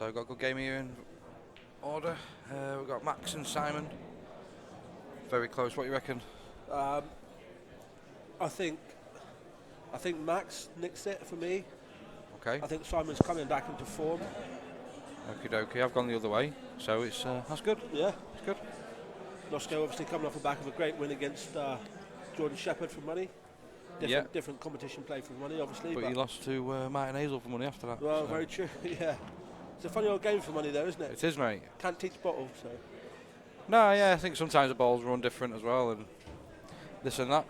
So we've got a good game here in order. We've got Max and Simon. Very close. What do you reckon? I think Max nicks it for me. Okay. I think Simon's coming back into form. Okie dokie. I've gone the other way, so it's that's good. Yeah. It's good. Nosko obviously coming off the back of a great win against Jordan Shepherd for money. Different competition play for money, obviously. But he lost to Martin Hazel for money after that. Well, so. very true. Yeah. It's a funny old game for money, though, isn't it? It is, mate. Can't teach bottle, so. No, yeah, I think sometimes the balls run different as well, and this and that.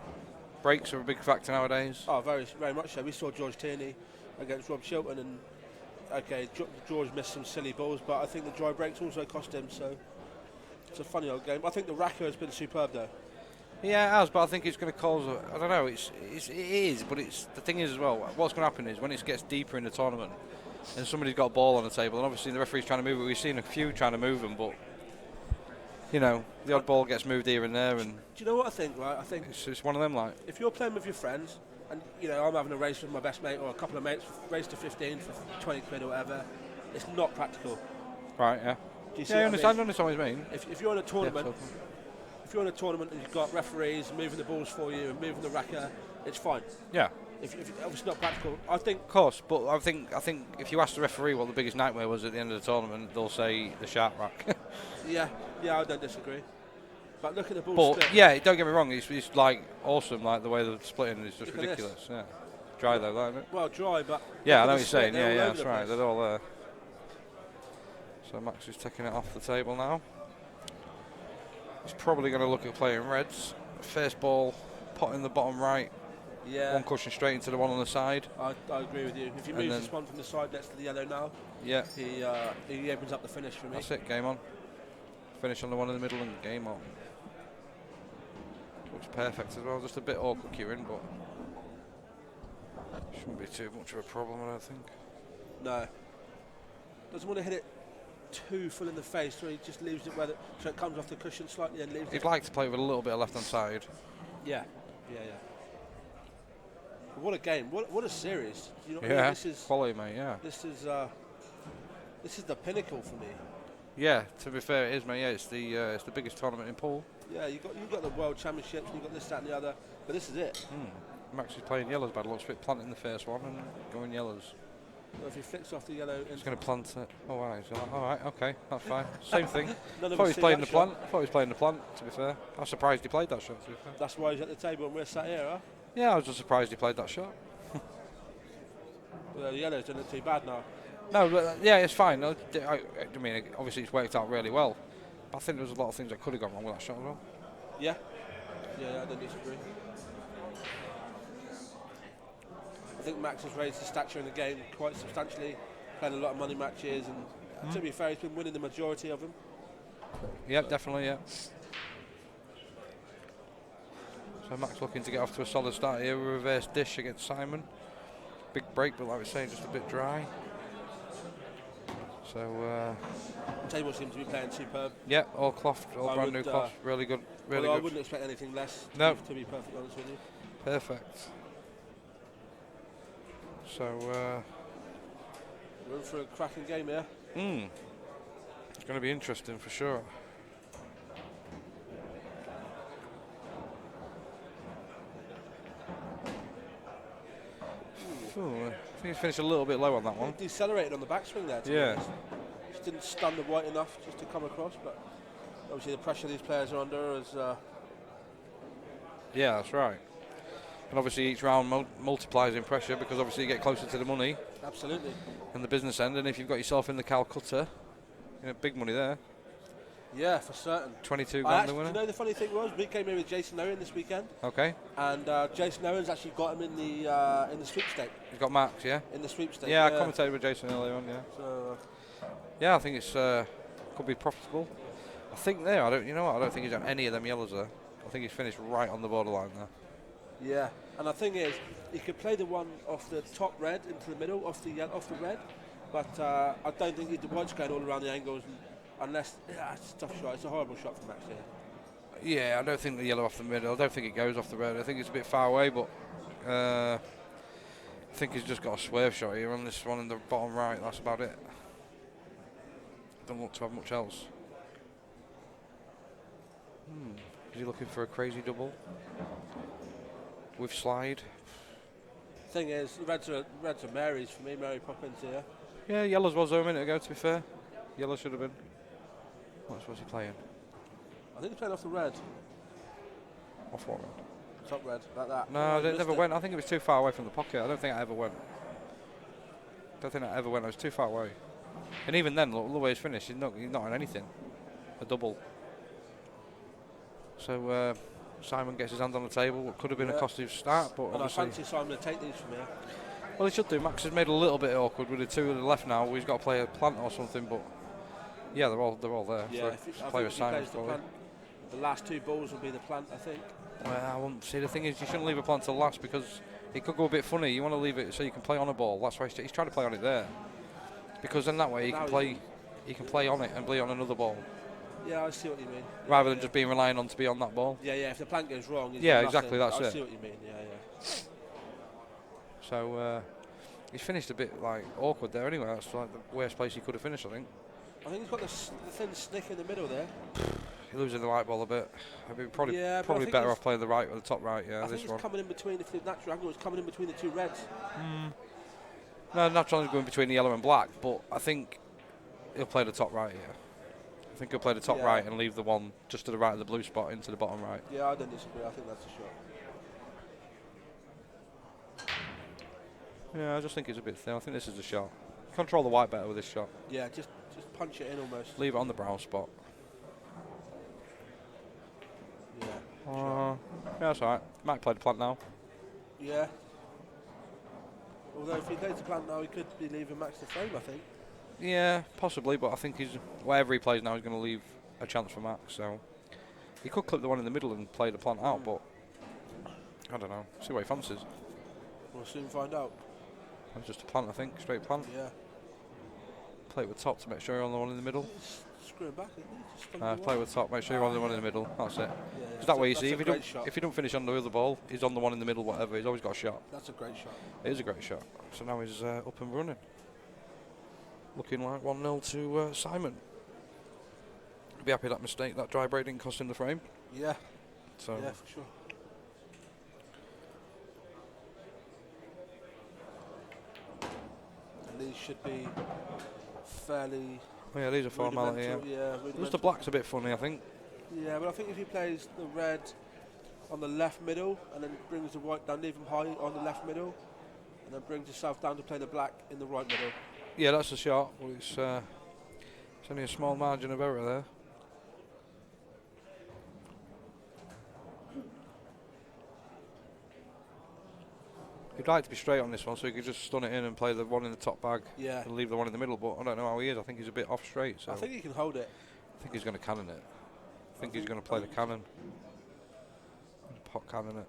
Breaks are a big factor nowadays. Oh, very, very much so. We saw George Tierney against Rob Shilton, and okay, George missed some silly balls, but I think the dry breaks also cost him. So it's a funny old game. I think the racker has been superb, though. Yeah, it has, but I think it's going to cause. I don't know. It is, but it's the thing is as well. What's going to happen is when it gets deeper in the tournament, and somebody's got a ball on the table, and obviously the referee's trying to move it. We've seen a few trying to move them, but you know the odd ball gets moved here and there, and do you know what I think? Right, I think it's one of them. Like if you're playing with your friends, and you know I'm having a race with my best mate or a couple of mates, race to 15 for 20 quid or whatever, it's not practical. right, yeah. Do you see Yeah, I what understand. I understand what you mean. If you're in a tournament. Yeah, If you're in a tournament and you've got referees moving the balls for you and moving the racker, it's fine. yeah. If it's not practical, I think. Of course, but I think if you ask the referee what the biggest nightmare was at the end of the tournament, they'll say the sharp rack. Yeah, I don't disagree. But look at the ball But split. yeah, don't get me wrong, it's like awesome. Like the way they're splitting is just Look at ridiculous. Yeah, dry though, isn't it? Well, dry, but Yeah, I look know at what the you're split, saying. they're Yeah, all yeah, over that's the right. place. They're all there. So Max is taking it off the table now. He's probably going to look at playing reds. First ball, pot in the bottom right. Yeah, One cushion straight into the one on the side. I agree with you. If he And moves then- this one from the side next to the yellow now, Yeah, he opens up the finish for me. that's it. Game on. Finish on the one in the middle and game on. Looks perfect as well. Just a bit awkward queuing, but shouldn't be too much of a problem, I don't think. No, doesn't want to hit it too full in the face, so he just leaves it so it comes off the cushion slightly and leaves He'd it. like to play with a little bit of left hand side. Yeah. What a game! What a series! You know what I Yeah, mean? This is quality, mate. Yeah. This is the pinnacle for me. Yeah, to be fair, it is, mate. Yeah, it's the biggest tournament in pool. Yeah, you got the World Championships, and you got this, that, and the other, but this is it. Max is playing yellows by the looks of it, planting the first one and going yellows. Well, if he flicks off the yellow, He's going to plant it. Oh, right. So, all right, okay, that's fine. Same thing. None of Thought us he was see playing that the shot. plant. Thought he was playing the plant. To be fair, I was surprised he played that shot. To be fair. That's why he's at the table and we're sat here, huh? Yeah, I was just surprised he played that shot. Well, the yellows don't look too bad now. No, but, yeah, it's fine. I mean, obviously it's worked out really well. But I think there's a lot of things that could have gone wrong with that shot as well. Yeah, I don't disagree. I think Max has raised his stature in the game quite substantially, playing a lot of money matches, and to be fair, he's been winning the majority of them. Yeah, definitely, yeah. So Max looking to get off to a solid start here. Reverse dish against Simon. Big break, but like we say, just a bit dry. So, Table seems to be playing superb. yeah, all cloth, all I brand would, new cloth. Really good, really Although I good. wouldn't expect anything less, No. to be perfectly honest with you. Perfect. So, We're in for a cracking game here. it's going to be interesting for sure. Ooh, I think he's finished a little bit low on that one. Decelerated on the backswing there. To be Yeah. honest. Just didn't stun the white enough just to come across, but obviously the pressure these players are under is. Yeah, that's right. And obviously each round multiplies in pressure because obviously you get closer to the money Absolutely. and the business end. And if you've got yourself in the Calcutta, you know, big money there. Yeah, for certain. 22 I grand the actually, winner. you know the funny thing was, we came here with Jason Owen this weekend, Okay. and Jason Owen's actually got him in the sweepstake. He's got Max, yeah? In the sweepstake. Yeah, I commentated with Jason earlier on, yeah. So, Yeah, I think it's could be profitable. I think there, I don't think he's done any of them yellows there. I think he's finished right on the borderline there. yeah, and the thing is, he could play the one off the top red into the middle, off the red, but I don't think the white's going all around the angles, unless it's a tough shot. It's a horrible shot from Max here. Yeah, I don't think the yellow off the middle. I don't think it goes off the red. I think it's a bit far away, but I think he's just got a swerve shot here on this one in the bottom right. That's about it. Don't look to have much else. Is he looking for a crazy double? With slide? Thing is, reds are Mary's for me. Mary Poppins here. Yeah, yellows was there a minute ago, to be fair. Yellow should have been. What was he playing? I think he's playing off the red. Off what red? Top red, like that. No, it never went. I think it was too far away from the pocket. I don't think I ever went. I was too far away. And even then, look the way it's finished, he's not on anything. A double. So Simon gets his hand on the table. What could have been a costly start, but and obviously. I fancy Simon to take these from here. Well, he should do. Max has made it a little bit awkward with the two to the left now. He's got to play a plant or something, but yeah, they're all there. Yeah, play with Simon. The last two balls will be the plant, I think. Well, I won't see. The thing is, you shouldn't leave a plant till last because it could go a bit funny. You want to leave it so you can play on a ball. That's why he's trying to play on it there, because then that way he can play. He can play on it and play on another ball. Yeah, I see what you mean. Rather than just being relying on to be on that ball. Yeah. If the plant goes wrong, exactly. That's it. I see what you mean. Yeah. So he's finished a bit like awkward there. Anyway, that's like the worst place he could have finished. I think he's got the thin snick in the middle there. He losing the right ball a bit. I mean, probably better off playing the right or the top right. Yeah, I think he's coming in between. If the natural angle is coming in between the two reds. No, natural angle going between the yellow and black, but I think he'll play the top right here. I think he'll play the top right and leave the one just to the right of the blue spot into the bottom right. Yeah, I don't disagree. I think that's a shot. Yeah, I just think it's a bit thin. I think this is the shot. Control the white better with this shot. Yeah, just punch it in almost. Leave it on the brown spot. Yeah. Yeah, that's alright. Might play the plant now. Yeah. Although if he plays the plant now, he could be leaving Max the frame, I think. Yeah, possibly, but I think whatever he plays now, he's going to leave a chance for Max. So he could clip the one in the middle and play the plant out, but I don't know. See what he fancies. We'll soon find out. It's just a plant, I think. Straight plant. Yeah. Play it with top to make sure you're on the one in the middle. Screw him back, isn't he? Play with top, make sure you're on the one in the middle. That's it. Yeah, that way you see, if you don't finish on the other ball, he's on the one in the middle, whatever. He's always got a shot. That's a great shot. It is a great shot. So now he's up and running. Looking like 1-0 to Simon. Be happy that dry break didn't cost him the frame. Yeah. So yeah, for sure. And these should be fairly. Yeah, these are formality. Yeah. Just the black's a bit funny, I think. Yeah, but I think if he plays the red on the left middle and then brings the white down, leave him high on the left middle, and then brings himself down to play the black in the right middle. Yeah, that's a shot. Well, it's only a small margin of error there. He'd like to be straight on this one, so he could just stun it in and play the one in the top bag and leave the one in the middle, but I don't know how he is. I think he's a bit off straight. So I think he can hold it. I think he's going to cannon it. I think he's going to play the cannon. Pot cannon it.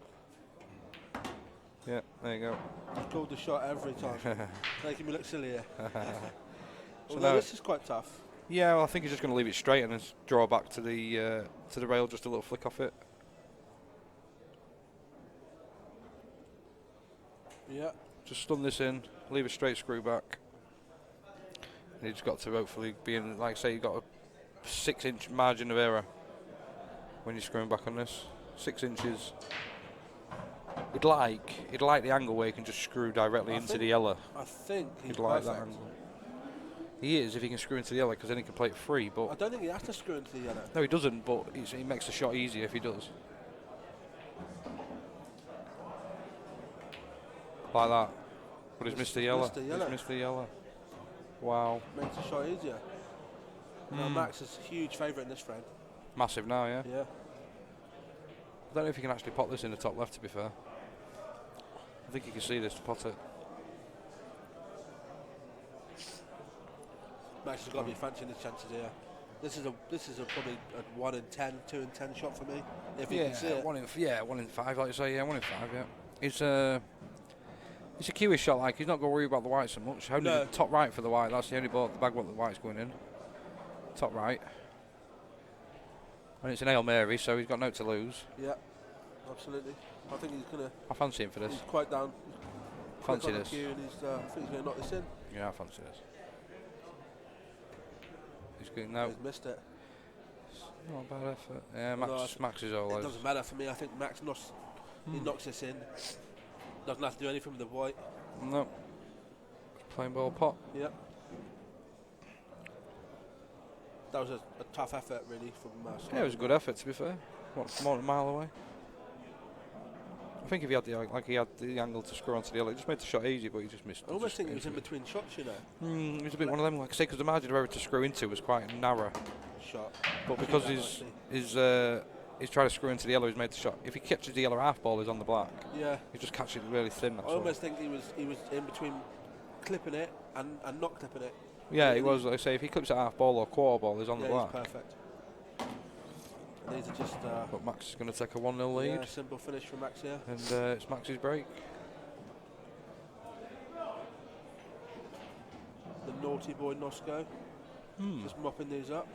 Yeah, there you go. He's called the shot every time, making me look silly here. So although this is quite tough. Yeah, well, I think he's just going to leave it straight and then draw back to the rail, just a little flick off it. Yeah. Just stun this in, leave a straight screw back. And he's got to hopefully be in, like I say, you've got a 6-inch margin of error when you're screwing back on this. 6 inches. He'd like the angle where he can just screw directly into the yellow. I think he'd like that angle. He is, if he can screw into the yellow, because then he can play it free. But I don't think he has to screw into the yellow. No, he doesn't, but he makes the shot easier if he does. Like that. But he's missed the yellow. He's missed the yellow. Wow. Makes the shot easier. Now Max is a huge favourite in this frame. Massive now, yeah? Yeah. I don't know if you can actually pot this in the top left, to be fair. I think you can see this to pot it. Max has got to be fancying his chances here. This is probably a 1 in 10, 2 in 10 shot for me. If you can see it. 1 in 5, like you say. Yeah, 1 in 5. Yeah. It's a Kiwi shot. Like he's not going to worry about the white so much. Only the top right for the white. That's the only ball. The bag what the white's going in. Top right. And it's an Hail Mary, so he's got no to lose. Yeah, absolutely. I think he's going to. I fancy him for this. He's quite down. Fancy this. And I think he's going to knock this in. Yeah, I fancy this. He's No, He's missed it. not a bad effort. Yeah, No, Max is all It over. doesn't matter for me. I think Max he knocks this in. Doesn't have to do anything with the white. No. Plain ball pot. Yep. That was a tough effort, really, from Yeah, it was a good effort, to be fair. What, more than a mile away? I think if he had the angle to screw onto the yellow, he just made the shot easy, but he just missed. I almost think he was in between shots, you know. It was a bit one of them, like I say, because the margin of error to screw into was quite narrow. Shot. But because he's trying to screw into the yellow, he's made the shot. If he catches the yellow half ball, he's on the black. Yeah. He just catches it really thin. I almost think he was in between clipping it and not clipping it. Yeah, he was. Like I say, if he clips it half ball or quarter ball, he's on the black. He's perfect. These are just. But Max is going to take a 1-0 lead. Yeah, simple finish for Max here. And it's Max's break. The naughty boy Nosko. Just mopping these up.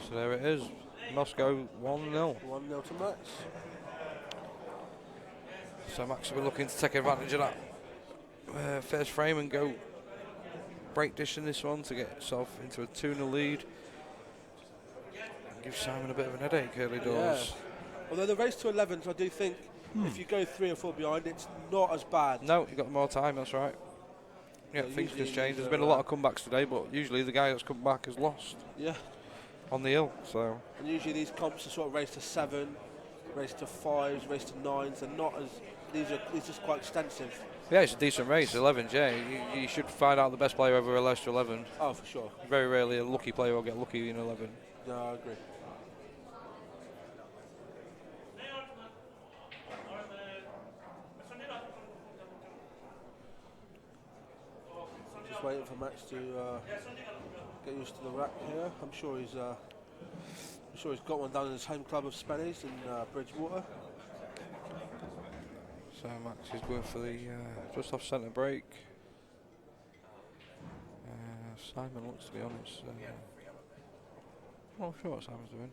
So there it is. Nosko 1-0. 1-0 to Max. So Max will be looking to take advantage of that first frame and go break dish in this one to get himself into a 2-0 lead. Give Simon a bit of an headache early doors. Yeah. Although the race to 11s, I do think if you go 3 or 4 behind, it's not as bad. No, you've got more time, that's right. Yeah, things can change. There's been a lot of comebacks today, but usually the guy that's come back has lost. Yeah. On the hill, so. And usually these comps are sort of race to 7, race to 5s, race to 9s. They're not as. These just quite extensive. Yeah, it's a decent race, 11s, yeah. You should find out the best player over a race to 11. Oh, for sure. Very rarely a lucky player will get lucky in 11. Yeah, I agree. Just waiting for Max to get used to the rack here. I'm sure he's got one down in his home club of Spenny's in Bridgewater. So Max is going for the just off centre break. Simon looks, to be honest, I'm not sure what Simon's doing.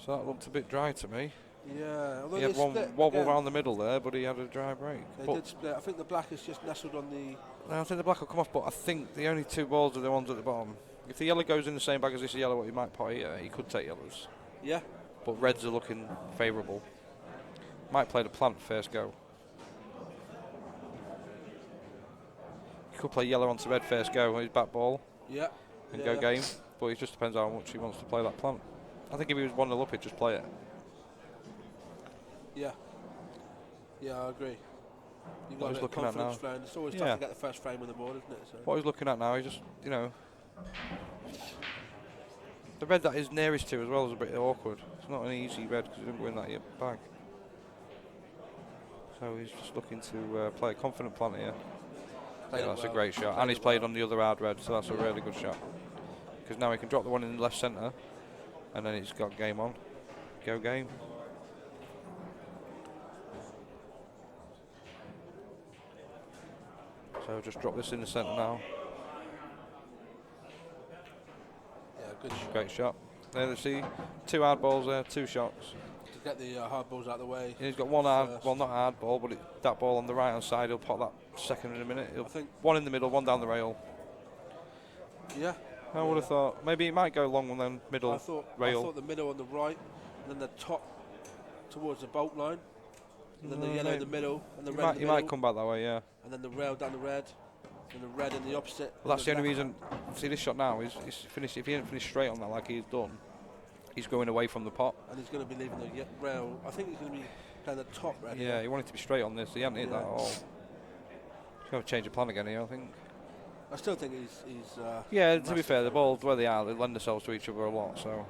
So that looked a bit dry to me. Yeah, he had one wobble around the middle there, but he had a dry break. They did split. I think the black is just nestled on the. No, I think the black will come off, but I think the only 2 balls are the ones at the bottom. If the yellow goes in the same bag as this yellow, what he might pot here, he could take yellows. Yeah. But reds are looking favourable. Might play the plant first go. He could play yellow onto red first go on his back ball. Yeah. And go game, but it just depends how much he wants to play that plant. I think if he was 1-0 up, he'd just play it. Yeah. Yeah, I agree. You've What got he's a bit looking of at now. confidence flowing. It's always tough to get the first frame on the board, isn't it? So. What he's looking at now, he just, the red that is nearest to as well is a bit awkward. It's not an easy red because he didn't go in that bag. So he's just looking to play a confident plant here. Yeah, that's a great shot. And he's played on the other hard red, so that's a really good shot. Because now he can drop the one in the left centre, and then he's got game on. Go game. So just drop this in the centre now. Yeah, good shot. Great shot. There you see, 2 hard balls there, 2 shots. To get the hard balls out of the way. Yeah, he's got one hard, well not hard ball, but that ball on the right hand side, he'll pop that second in a minute. I think one in the middle, one down the rail. Yeah. I would have thought maybe he might go long and then middle rail. I thought the middle on the right, and then the top towards the bolt line, and then the yellow in the middle, and the red in the middle. He might come back that way, yeah. And then the rail down the red, and the red in the opposite. Well, that's the only reason. See this shot now, he's finished. If he didn't finish straight on that like he's done, he's going away from the pot. And he's going to be leaving the rail. I think he's going to be playing the top red. Yeah, he wanted to be straight on this. He hadn't hit that at all. He's going to change the plan again here, I think. I still think he's yeah, to be fair, the balls where they are, they lend themselves to each other a lot. So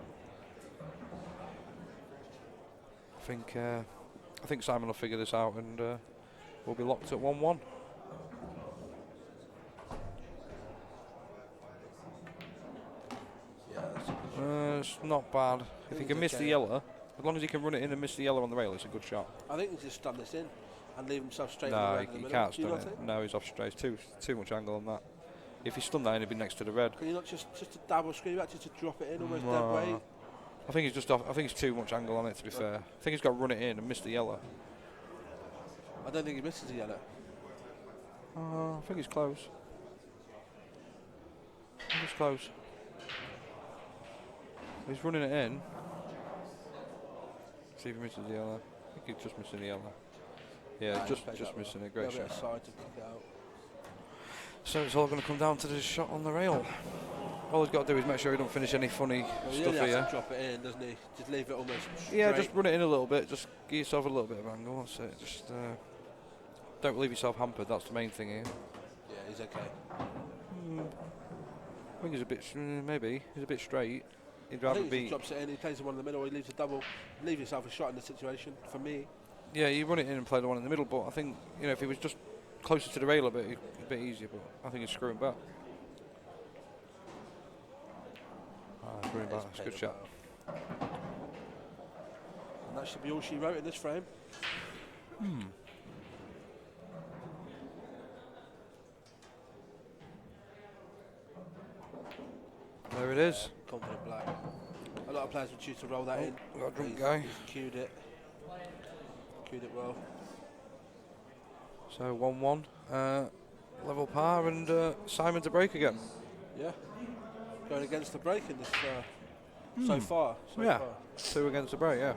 I think Simon will figure this out, and we'll be locked at 1-1. Yeah, it's not bad. If he can miss the yellow, as long as he can run it in and miss the yellow on the rail, it's a good shot. I think he's just done this in. and leave himself straight in the No, red in the he middle? can't Do you stun not it. think? No, he's off straight. Too much angle on that. If he stunned that, he'd be next to the red. Can you not just a dabble screw back, just to drop it in almost dead weight? I think he's just off. I think it's too much angle on it, to be fair. I think he's got to run it in and miss the yellow. I don't think he misses the yellow. I think he's close. I think he's close. He's running it in. See if he misses the yellow. I think he's just missing the yellow. Yeah, Nah, just that missing well. a great A bit shot. of side to kick it out. So it's all going to come down to this shot on the rail. All he's got to do is make sure he don't finish any funny Well, stuff has here. to drop it in, doesn't he? Just leave it almost straight. Yeah, just run it in a little bit. Just give yourself a little bit of angle. That's it. Just don't leave yourself hampered. That's the main thing here. Yeah, he's okay. I think he's a bit. Maybe he's a bit straight. He'd I rather think he be. just drops it in, he plays the one in the middle, or he leaves a double. Leave yourself a shot in the situation, for me. Yeah, you run it in and play the one in the middle. But I think if he was just closer to the rail a bit easier. But I think he's screwing back. Screwing back. That's a good shot. And that should be all she wrote in this frame. There it is. Confident black. A lot of players would choose to roll that in. Got a drunk He's- guy. He's cued it. Cued it well. So 1-1, level par, and Simon to break again. Yeah. Going against the break in this so far. So Yeah. far. 2 against the break, yeah.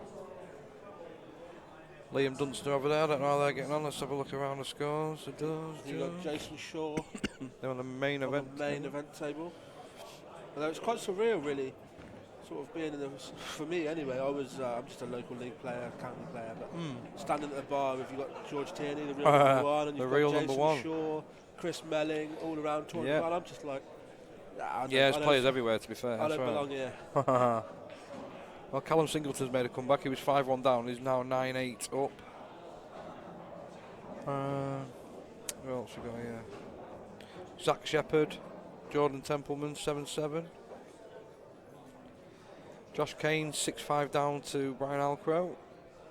Liam Dunster over there, I don't know how they're getting on. Let's have a look around the scores. You've got Jason Shaw They're on the main on event. the main event table. Although it's quite surreal, really, sort of being in the. For me, anyway, I'm just a local league player, county player, but standing at the bar, if you've got George Tierney, the real number one, and The you've real got number Jason one. Shaw, Chris Melling, all around touring. Yeah. And I'm just like, nah, There's players everywhere, to be fair. I that's don't right. belong here. Well, Callum Singleton's made a comeback. He was 5-1 down. He's now 9-8 up. Who else we got here? Zach Shepherd, Jordan Templeman, 7-7. Josh Kane, 6-5 down to Brian Alcrow.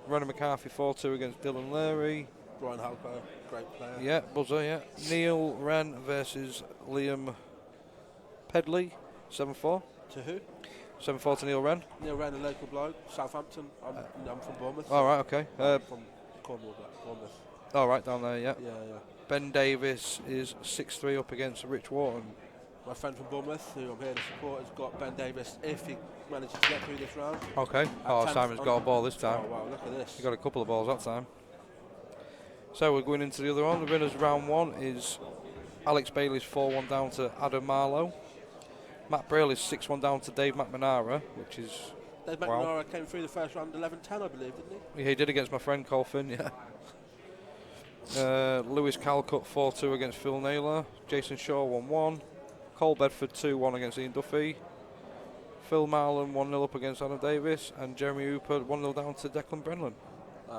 Ronnie McCarthy, 4-2 against Dylan Leary. Brian Halper, great player. Yeah, buzzer, yeah. Neil Wren versus Liam Pedley, 7-4. To who? 7-4 to Neil Wren. Neil Wren, a local bloke, Southampton. I'm from Bournemouth. All right, okay. From Cornwall, Bournemouth. All right, down there, yeah. Yeah, yeah. Ben Davis is 6-3 up against Rich Wharton. My friend from Bournemouth, who I'm here to support, has got Ben Davis if he manages to get through this round. Okay. Oh, 10th Simon's got a ball this time. Oh wow, look at this. He got a couple of balls that time. So we're going into the other one. The winners round 1 is Alex Bailey's 4-1 down to Adam Marlowe. Matt Braille is 6-1 down to Dave McManara, which is... Dave Wow. McNamara came through the first round 11-10, I believe, didn't he? Yeah, he did against my friend Cole Finn, yeah. Lewis Calcutt 4-2 against Phil Naylor. Jason Shaw 1-1. Cole Bedford 2-1 against Ian Duffy. Phil Marlon 1-0 up against Adam Davis. And Jeremy Hooper 1-0 down to Declan Brennan.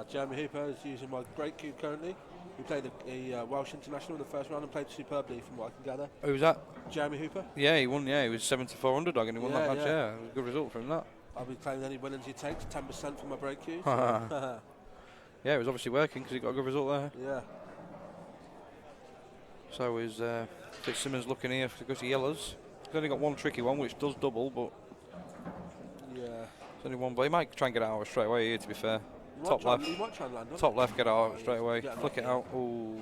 Jeremy Hooper is using my great cube currently. He played the Welsh International in the first round and played superbly from what I can gather. Who's that? Jeremy Hooper. Yeah, he won, yeah. He was 7-4 underdog and he won Yeah, that match, yeah. yeah. It was a good result from that. I'll be claiming any winnings he takes, 10% from my break cube. Yeah, it was obviously working because he got a good result there. Yeah. So is Fitzsimmons looking here because he yellows. He's only got one tricky one which does double, but Yeah. it's only one. But he might try and get out straight away here, to be fair. He Top might left. try, he might try and land on Top it. left, get out Oh, straight away. he's Flick it unlucky. out. Ooh.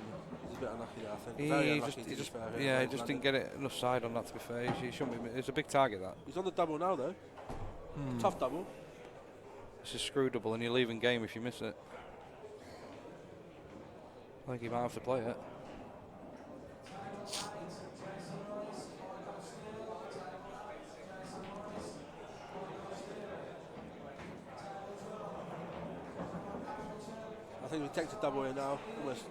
He's a bit unlucky there, I think. He Very just, unlucky, he to just, be fair, yeah, he not just didn't landed. get it enough side on that, to be fair. He shouldn't be. It's a big target, that. He's on the double now, though. Tough double. It's a screw double, and you're leaving game if you miss it. I think he might have to play it. I think he takes a double here now. Almost.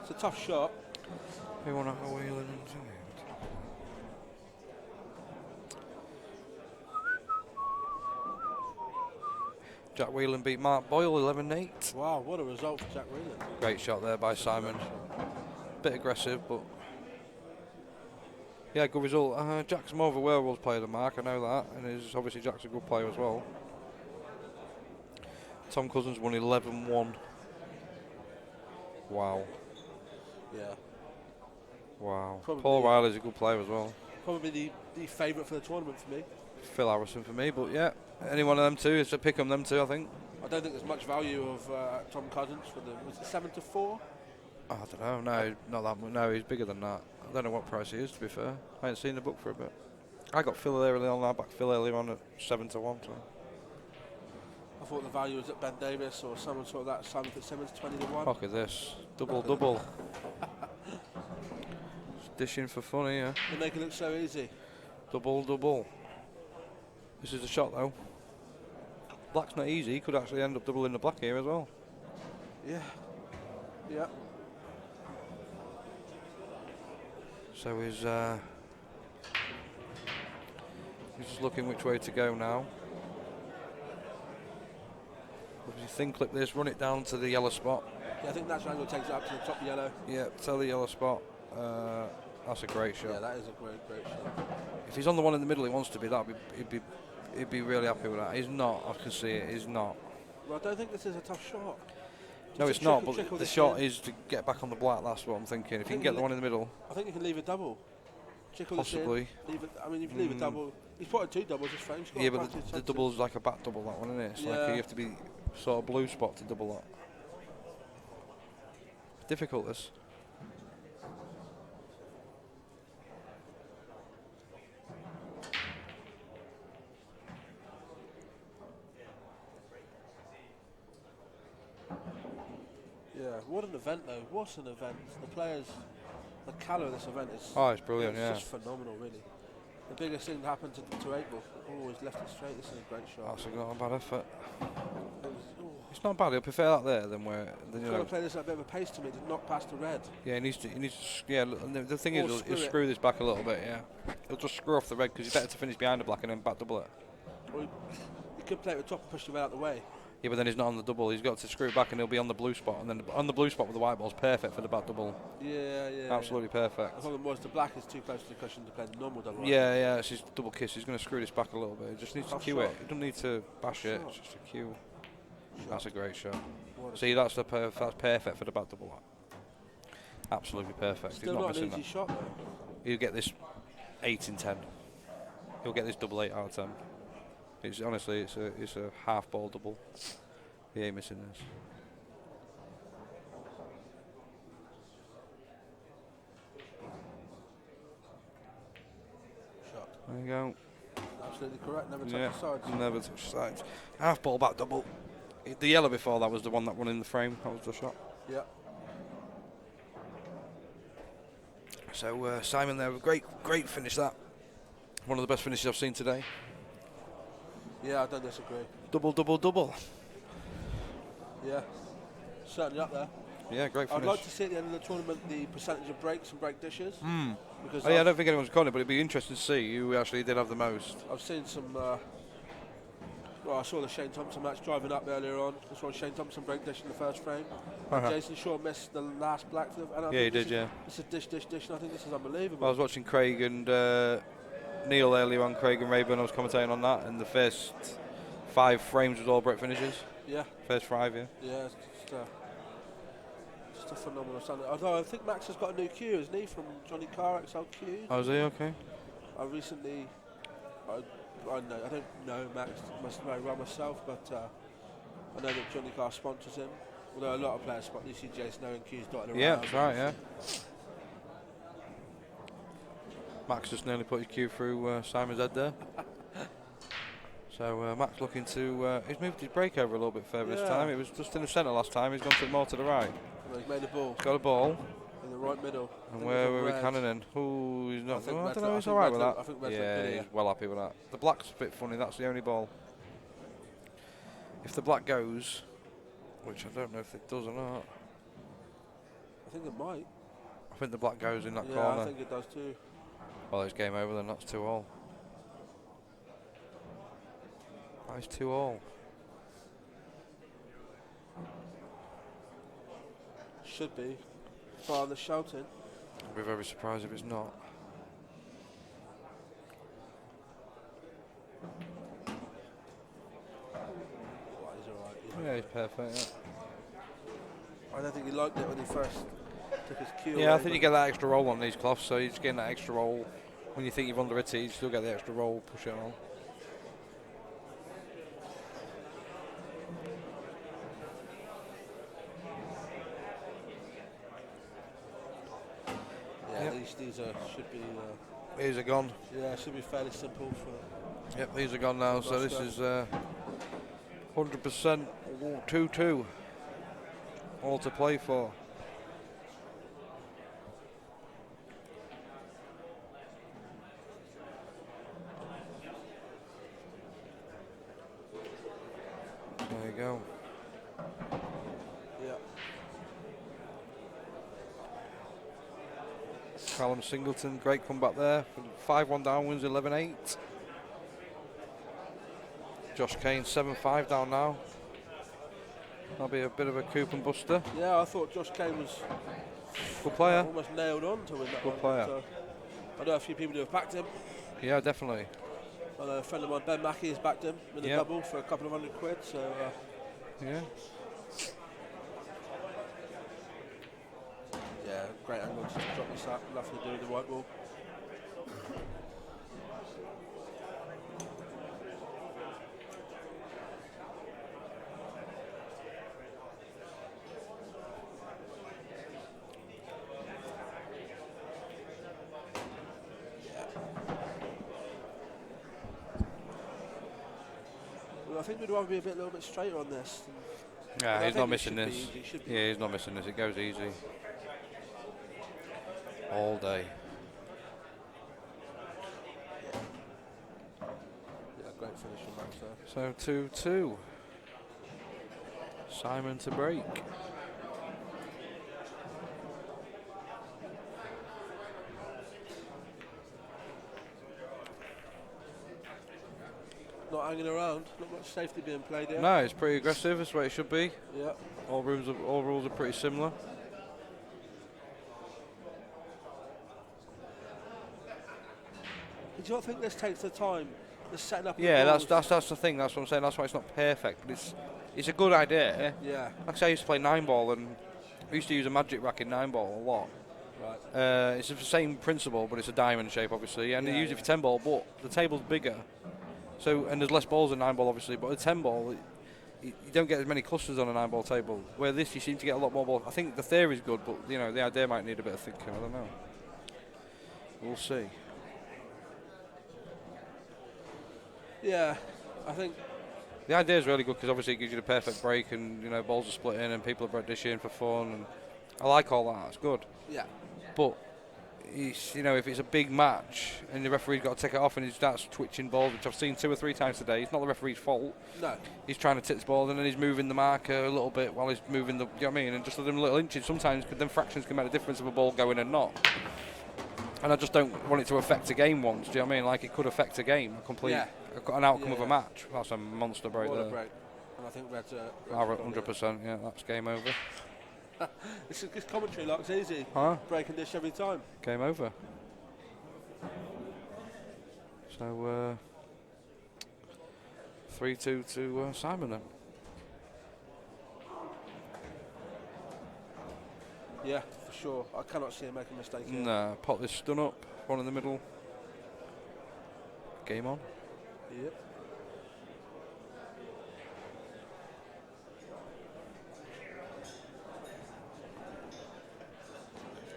It's a tough shot. We want to wheel it into it. Jack Whelan beat Mark Boyle 11-8. Wow, what a result for Jack Whelan. Great shot there by Simon. Bit aggressive, but yeah, good result. Jack's more of a werewolf player than Mark, I know that, and obviously Jack's a good player as well. Tom Cousins won 11-1. Wow. Yeah. Wow. Probably- Paul Riley's a good player as well. Probably the favourite for the tournament for me. Phil Harrison for me, but yeah, any one of them two is to pick on them two, I think. I don't think there's much value of Tom Cousins for the, was it 7-4? I don't know. No, not that much. No, he's bigger than that. I don't know what price he is, to be fair. I ain't seen the book for a bit. I got Phil early on. I backed Phil earlier on at 7-1. So. I thought the value was at Ben Davis or someone sort of that. Simon Fitzsimmons 20-1. Look at this. Double. Dishing for fun here. They make it look so easy. Double. This is a shot though. Black's not easy. He could actually end up doubling the black here as well. Yeah. Yeah. So he's just looking which way to go now. Obviously thin clip this, run it down to the yellow spot. Yeah, I think natural angle takes it up to the top yellow. Yeah, tell the yellow spot. That's a great shot. Yeah, that is a great shot. If he's on the one in the middle he wants to be, he'd be really happy with that. He's not, I can see it, he's not. Well, I don't think this is a tough shot. No, Just it's not, trickle but the this shot in. is to get back on the black, that's what I'm thinking. If you can get the one in the middle. I think you can leave a double. Trickle Possibly. This in, leave it, I mean, if you leave a double, he's put 2 doubles, his frame's got Yeah, a but practice the chance. double's like a back double, that one, isn't it? It's like Yeah. you have to be sort of blue spot to double that. Difficult, this. Yeah, what an event though. What an event. The players, the colour of this event is Oh, it's brilliant, it's yeah. just phenomenal, really. The biggest thing that happened to April, always left it straight. This is a great shot. That's not a bad effort. It was, It's not bad, he'll prefer that there than where, then, you got to know. play this at a bit of a pace to me to knock past the red. Yeah, he needs to, yeah, look, and the thing Or is, screw he'll it. screw this back a little bit, yeah. He'll just screw off the red because it's better to finish behind the black and then back double it. Or he could play it with top and push the red out the way. Yeah, but then he's not on the double. He's got to screw it back and he'll be on the blue spot. And then on the blue spot with the white ball's perfect for the back double. Yeah. Absolutely perfect. The problem was the black is too close to the cushion to play the normal double. Yeah, it's his double kiss. He's going to screw this back a little bit. He just needs to Tough cue shot. it. He doesn't need to bash it. Shot. It's just a cue. Shot. That's a great shot. What a See, that's perfect for the back double. Absolutely perfect. Still He's not not an missing easy that. shot though. He'll get this 8 in 10. He'll get this double 8 out of 10. It's honestly, it's a half ball double. He ain't missing this. Shot. There you go. Absolutely correct. Never touch Yeah, the sides. never touch the sides. Half ball back double. The yellow before that was the one that won in the frame. That was the shot. Yeah. So Simon there, great finish that. One of the best finishes I've seen today. Yeah, I don't disagree. Double. Yeah. Certainly up there. Yeah, great finish. I'd like to see at the end of the tournament the percentage of breaks and break dishes. Because Oh, yeah, I don't think anyone's calling it, but it'd be interesting to see who actually did have the most. I've seen some. Well, I saw the Shane Thompson match driving up earlier on. I saw Shane Thompson break dish in the first frame. Jason Shaw missed the last black. And I Yeah, he think did, this yeah. is- This is dish, and I think this is unbelievable. I was watching Craig and Neil earlier on, Craig and Rayburn, I was commentating on that, and the first 5 frames was all break finishes. Yeah, First 5, yeah. yeah, it's just a phenomenal Sunday. Although I think Max has got a new cue, isn't he, from Johnny Carr XLQ? Oh, is he? Okay. I recently, I don't know Max very well myself, but I know that Johnny Carr sponsors him. Although a lot of players sponsor, you see Jason Owen cues dotted around. Yeah, that's right, yeah. Max just nearly put his cue through Simon's head there. So Max looking to, he's moved his break over a little bit further this Yeah. time. It was just in the centre last time, he's gone to more to the right. Well, he's made a ball He's got a ball, in the right middle. and I think where it's a were we red. canning? Ooh, he's not, think I Red's don't know, I he's think alright Red's with look- that. I think Red's Yeah, look good he's here. well happy with that. The black's a bit funny, that's the only ball. If the black goes, which I don't know if it does or not, I think it might. I think the black goes in that Yeah, corner. I think it does too. Well, it's game over then, that's 2-all. That is 2-all. Should be. Father shouting. I'd be very surprised if it's not. Oh, he's alright. Yeah, he's perfect, yeah. I don't think he liked it when he first took his cue. Yeah, I think you get that extra roll on these cloths, so you're just getting that extra roll. When you think you've under it, you still get the extra roll, push it on. Yeah, yep. these should be. These are gone. Yeah, it should be fairly simple for. Yep, these are gone now. So this is 100% 2-2. All to play for. There you go. Yeah. Callum Singleton, great comeback there. 5-1 down, wins 11-8. Josh Kane 7-5 down now. That'll be a bit of a coup and buster. Yeah, I thought Josh Kane was good player. Almost nailed on to win that good one. Player. So I know a few people who have backed him. Yeah, definitely. I know a friend of mine, Ben Mackey, has backed him in a double for a couple of £100. So yeah. Yeah, great angle to drop this up. Nothing to do with the white ball. I think we'd rather be a little bit straighter on this. Yeah, he's not missing this. Yeah, he's not missing this. It goes easy. All day. Yeah, great finish on that. So 2-2. Simon to break. Not hanging around, not much safety being played here. No, it's pretty aggressive. That's the way it should be. Yeah. All rules are pretty similar. Do you not think this takes the time, the setting up? Yeah, that's the thing. That's what I'm saying. That's why it's not perfect, but it's a good idea. Yeah. Like I say, I used to play 9-ball, and I used to use a magic rack in 9-ball a lot. Right. It's the same principle, but it's a diamond shape, obviously, and they use it for 10-ball, but the table's bigger. So, and there's less balls in 9-ball, obviously, but a 10-ball, you don't get as many clusters on a 9-ball table. Where this, you seem to get a lot more ball. I think the theory's good, but you know, the idea might need a bit of thinking. I don't know. We'll see. Yeah, I think the idea is really good because obviously it gives you the perfect break, and you know, balls are split in, and people are brought dish in for fun, and I like all that. It's good. Yeah. But you know, if it's a big match and the referee's got to take it off and he starts twitching balls, which I've seen 2 or 3 times today, it's not the referee's fault. No. He's trying to tip the ball and then he's moving the marker a little bit while he's moving the, you know what I mean? And just them little inches, sometimes them fractions can make a difference of a ball going and not. And I just don't want it to affect a game once, do you know what I mean? Like it could affect a game, an outcome of a match. That's a monster break there. Break. And I think Red's 100%, yeah, that's game over. This commentary looks easy. Breaking dish every time. Game over. So 3-2 to Simon then. Yeah, for sure. I cannot see him make a mistake here. Nah, pot this stun up, one in the middle. Game on. Yep.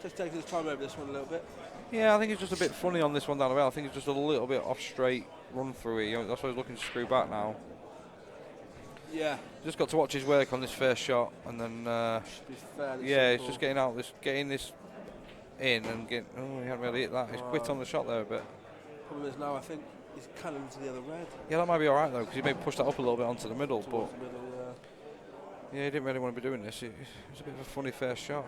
Just taking his time over this one a little bit. Yeah, I think it's just a bit funny on this one down the way. I think it's just a little bit off straight run through it. You know, that's why he's looking to screw back now. Yeah. Just got to watch his work on this first shot, and then should be fairly yeah, simple. it's just getting this in and getting. Oh, he hadn't really hit that. He's quit on the shot there a bit. Problem is now I think he's cannon to the other red. Yeah, that might be all right though, because he may push that up a little bit onto the middle. Towards but the middle, yeah, he didn't really want to be doing this. It was a bit of a funny first shot.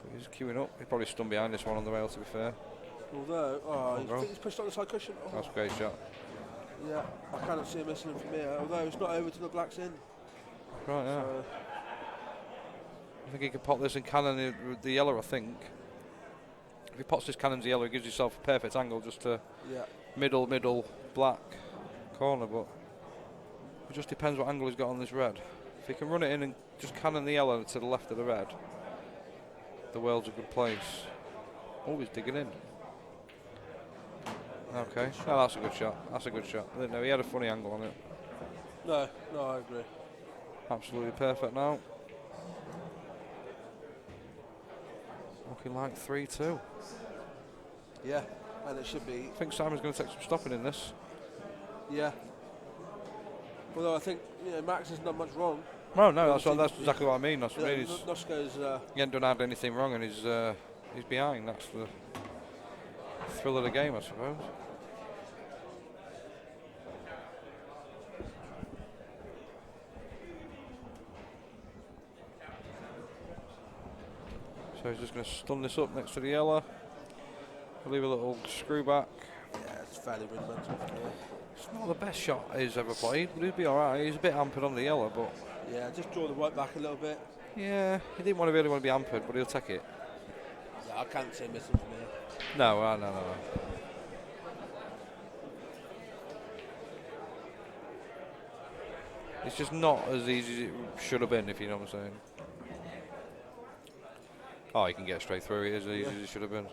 But he's queuing up. He probably stunned behind this one on the rail, to be fair. Although, he's pushed on the side cushion. Oh. That's a great shot. Yeah, I cannot see him missing him from here. Although it's not over to the blacks in. Right, yeah. So I think he could pop this and cannon the yellow, I think. If he pots this cannon to yellow, he gives himself a perfect angle just to middle, black corner, but it just depends what angle he's got on this red. If he can run it in and just cannon the yellow to the left of the red, the world's a good place. Always digging in. Okay, oh, that's a good shot. That's a good shot. I didn't know he had a funny angle on it. No, I agree. Absolutely perfect now. Looking like 3-2. Yeah, and it should be. I think Simon's going to take some stopping in this. Yeah. Although I think Max has done much wrong. No, that's exactly what I mean. That's what I mean. Nosko's. He hasn't done anything wrong, and he's behind. That's the thrill of the game, I suppose. So he's just going to stun this up next to the yellow. Leave a little screw back. Yeah, it's fairly rudimentary. It's not the best shot he's ever played, but he'd be alright. He's a bit hampered on the yellow, but. Yeah, just draw the white back a little bit. Yeah, he didn't really want to be hampered, but he'll take it. Yeah, I can't see him missing from here. No. It's just not as easy as it should have been, if you know what I'm saying. Oh, he can get straight through it as easy as it should have been.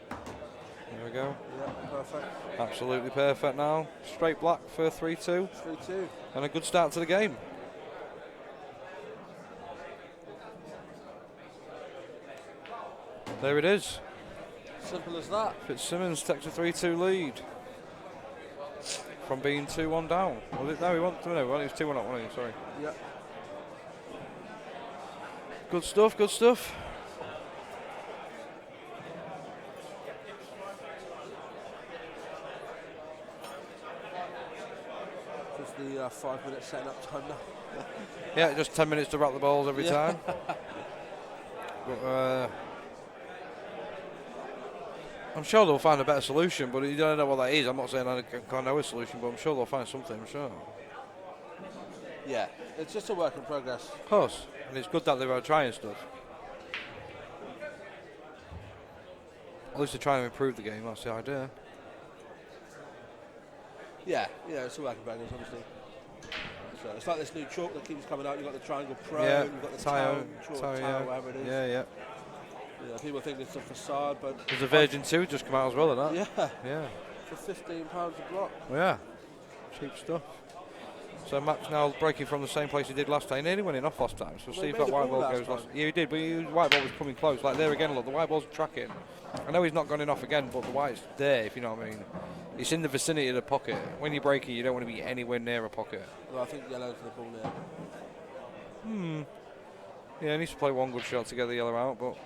There we go. Yeah, perfect. Absolutely perfect now. Straight black for 3-2. 3-2. And a good start to the game. There it is. Simple as that. Fitzsimmons takes a 3-2 lead. From being 2-1 down. Was it? No, he was 2-1 up, wasn't he? Sorry. Yeah. Good stuff, good stuff. Just the 5 minute setting up time now. Yeah, just 10 minutes to wrap the balls every time. But, I'm sure they'll find a better solution, but you don't know what that is. I'm not saying I can't know a solution, but I'm sure they'll find something, I'm sure. Yeah, it's just a work in progress. Of course, and it's good that they're trying stuff. At least they're trying to improve the game, that's the idea. Yeah, it's a work in progress, obviously. So it's like this new chalk that keeps coming out. You've got the Triangle Pro, you've got the Town, whatever it is. Yeah. People think it's a facade, but... There's a Virgin 2 just come out as well, of that. Yeah. For £15 a block. Yeah, cheap stuff. So Max now breaking from the same place he did last time. He nearly went in off last time, so Well, see if that white ball goes time. last. Yeah, he did, but the white ball was coming close. Like there again, look, the white ball's tracking. I know he's not gone in off again, but the white's there, if you know what I mean. It's in the vicinity of the pocket. When you're breaking, you don't want to be anywhere near a pocket. Well, I think yellow's the ball there. Yeah, he needs to play one good shot to get the yellow out, but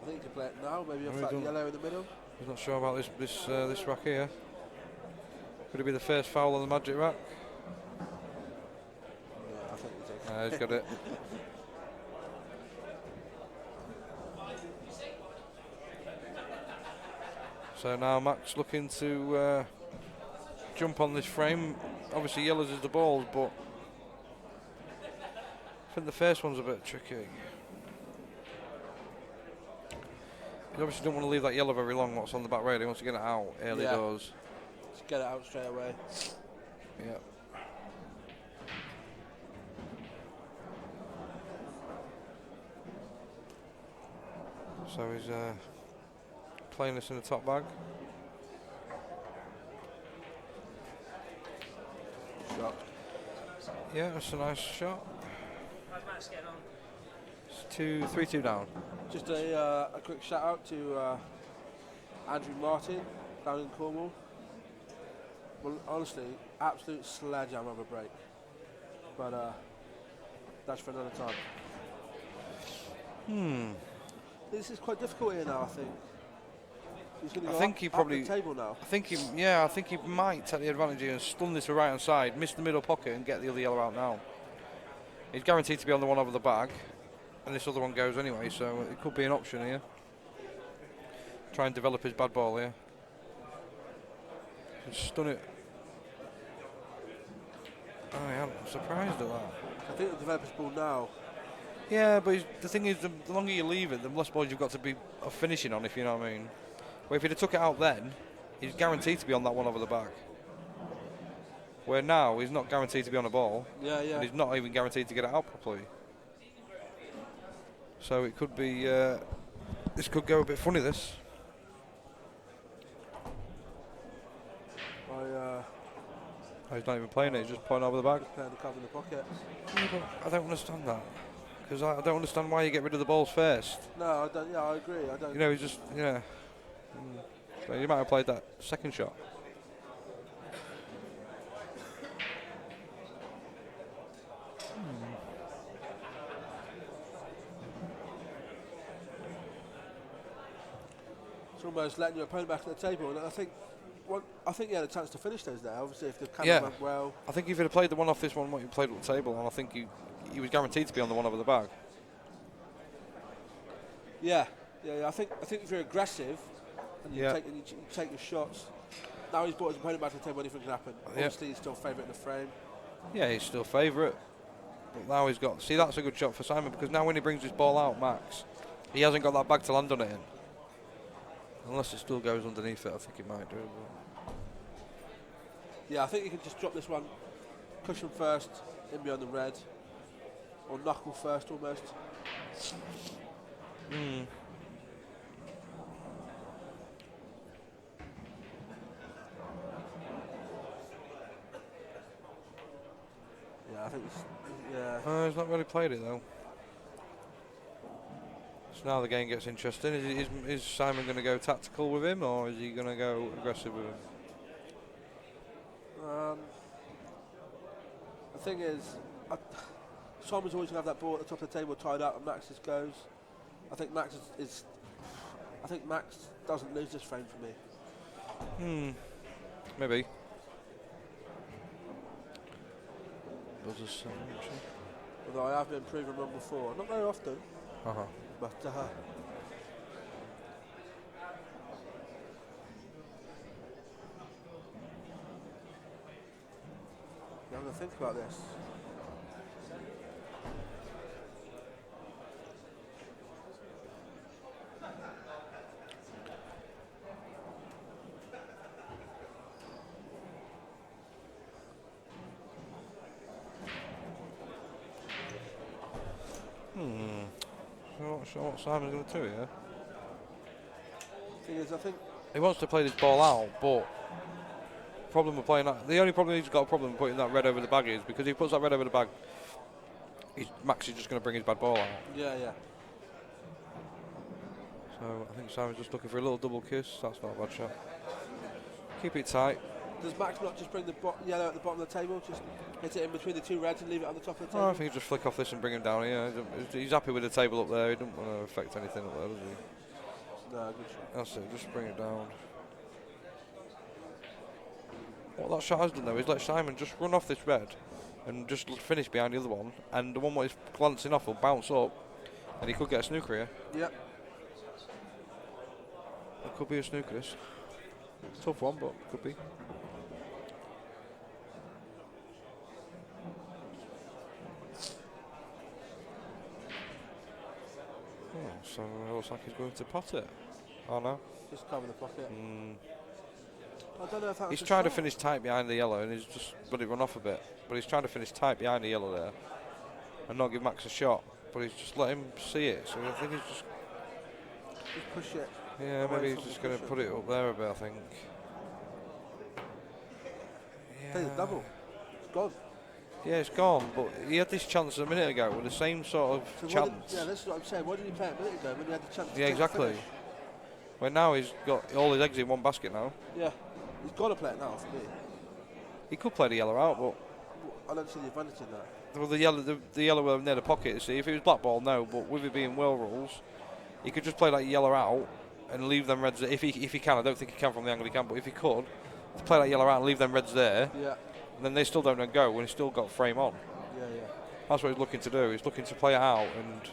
I think he can play it now, maybe a flat yellow in the middle. he's not sure about this rack here. Could it be the first foul on the magic rack? Yeah, I think he's okay. He's got it. So now Max looking to jump on this frame. Obviously yellows is the balls, but I think the first one's a bit tricky. He obviously don't want to leave that yellow very long, what's on the back rail. He wants to get it out early doors. Just get it out straight away. Yeah. So he's playing this in the top bag. Shot. Yeah, that's a nice shot. How's Max getting on? It's 3-2 down. Just a quick shout out to Andrew Martin down in Cornwall. Well, honestly, absolute sledgehammer of a break. But that's for another time. This is quite difficult here now, I think. He's going to go think up, he up probably- the table now. I think he might take the advantage here and stun this to the right hand side, miss the middle pocket and get the other yellow out now. He's guaranteed to be on the one over the bag, and this other one goes anyway, so it could be an option here. Try and develop his bad ball here. Just stun it. Oh yeah, I'm surprised at that. I think the developer's ball now. Yeah, but the thing is, the longer you leave it, the less balls you've got to be finishing on, if you know what I mean. Well, if he'd have took it out then, he's guaranteed to be on that one over the back. Where now he's not guaranteed to be on the ball, Yeah, yeah. and he's not even guaranteed to get it out properly. So it could be, this could go a bit funny, this. Oh, he's not even playing it, he's just playing over the bag. Playing the cover in the pocket. I don't understand that. Because I don't understand why you get rid of the balls first. No, I don't. Yeah, I agree. I don't. You know, he's just, yeah. So you might have played that second shot. It's almost letting your opponent back at the table, and I think he had a chance to finish those there. Obviously, if the camera went well. I think if he'd have played the one off this one, what he played at the table, and I think he was guaranteed to be on the one over the bag. Yeah. I think if you're aggressive and you take your shots. Now he's brought his opponent back to the table. Anything can happen. Obviously, he's still favourite in the frame. Yeah, he's still favourite. But now he's got. See, that's a good shot for Simon, because now when he brings his ball out, Max, he hasn't got that bag to land on it in. Unless it still goes underneath it, I think it might do. Yeah, I think you can just drop this one, cushion first, in beyond the red, or knuckle first almost. Yeah, I think he's not really played it though. So now the game gets interesting. Is Simon going to go tactical with him, or is he going to go aggressive with him? The thing is, Simon's always going to have that ball at the top of the table tied up, and Max just goes. I think Max I think Max doesn't lose this frame for me. Maybe. Although I have been proven wrong before, not very often. But you have to think about this. So what Simon's going to do here? Thing is, I think he wants to play this ball out, but problem with playing that. The only problem he's got a problem with putting that red over the bag is because if he puts that red over the bag, Max is just going to bring his bad ball out. Yeah. So I think Simon's just looking for a little double kiss. That's not a bad shot. Keep it tight. Does Max not just bring the yellow at the bottom of the table, just hit it in between the two reds and leave it on the top of the table? I think he'll just flick off this and bring him down here. He's happy with the table up there. He doesn't want to affect anything up there, does he? No, good shot. That's it, just bring it down. What that shot has done though is let Simon just run off this red and just finish behind the other one, and the one what he's glancing off will bounce up and he could get a snooker here. Yep. It could be a snooker this. Tough one, but could be. So it looks like he's going to pot it. Oh no. Just cover the pocket. I don't know if that was he's trying to finish tight behind the yellow and he's just let it run off a bit. But he's trying to finish tight behind the yellow there and not give Max a shot. But he's just let him see it. So I think he's just push it. Yeah, maybe he's just going to put it up there a bit, I think. Play the double. It's gone. Yeah, it's gone, but he had this chance a minute ago with the same sort of chance. That's what I'm saying. Why didn't he play it a minute ago when he had the chance to exactly. Well, now he's got all his eggs in one basket now. Yeah, he's got to play it now for me. He could play the yellow out, but I don't see the advantage in that. Well, the yellow near the pocket. See, if it was black ball, no. But with it being well rules, he could just play that yellow out and leave them reds. If he can, I don't think he can from the angle he can. But if he could, play that yellow out and leave them reds there. Yeah. And then they still don't go when he's still got frame on. Yeah. That's what he's looking to do. He's looking to play it out and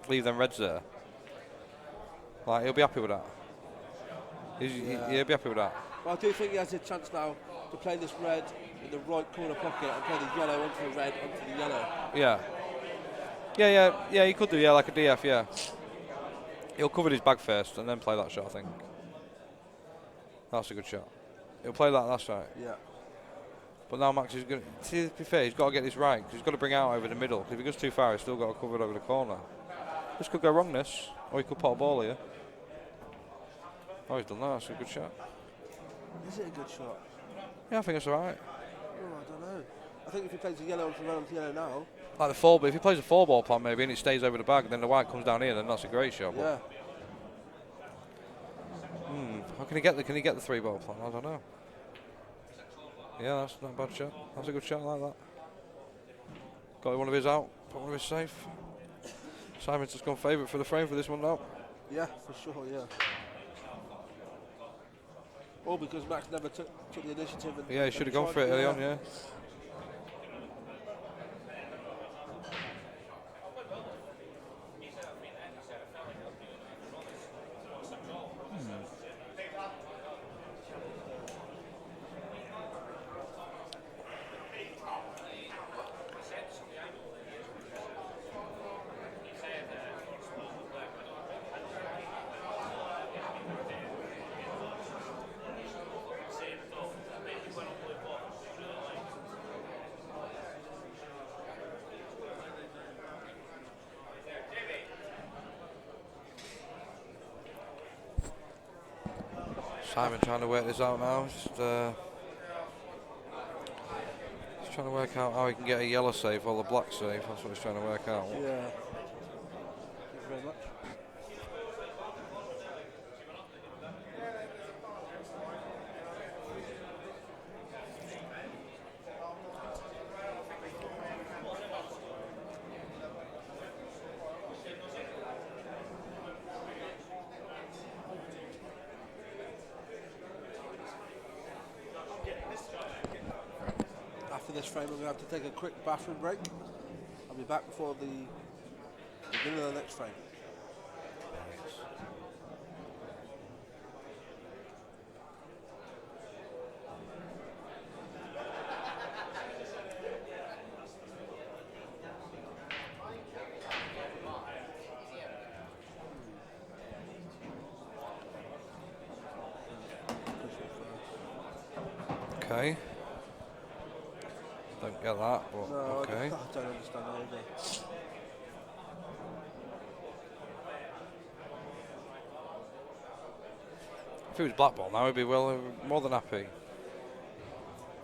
leave them reds there. Like, he'll be happy with that. He'll be happy with that. But I do think he has a chance now to play this red in the right corner pocket and play the yellow onto the red, onto the yellow. Yeah, he could do, like a DF, yeah. He'll cover his bag first and then play that shot, I think. That's a good shot. He'll play that, that's right. Yeah. But now Max is going to be fair, he's got to get this right, because he's got to bring out over the middle. If he goes too far, he's still got to cover it over the corner. This could go wrong, this. Or he could put a ball here. Oh, he's done that. That's a good shot. Is it a good shot? Yeah, I think it's alright. Oh, I don't know. I think if he plays a yellow onto yellow now. Like the four, but if he plays a 4-ball plan maybe and it stays over the bag, and then the white comes down here, then that's a great shot. Yeah. How can he get the 3-ball plan? I don't know. Yeah, that's not a bad shot. That's a good shot like that. Got one of his out, put one of his safe. Simon's just gone favourite for the frame for this one now. Yeah, for sure, yeah. All because Max never took the initiative. Yeah, he should have gone for it early on, yeah. Simon trying to work this out now. Just he's trying to work out how he can get a yellow safe or the black safe. That's what he's trying to work out. Yeah. Thank you very much. After this frame, I'm going to have to take a quick bathroom break. I'll be back before the beginning of the next frame. Okay. Don't get that, but No, okay. I don't understand that either. If it was black ball now, he'd be more than happy.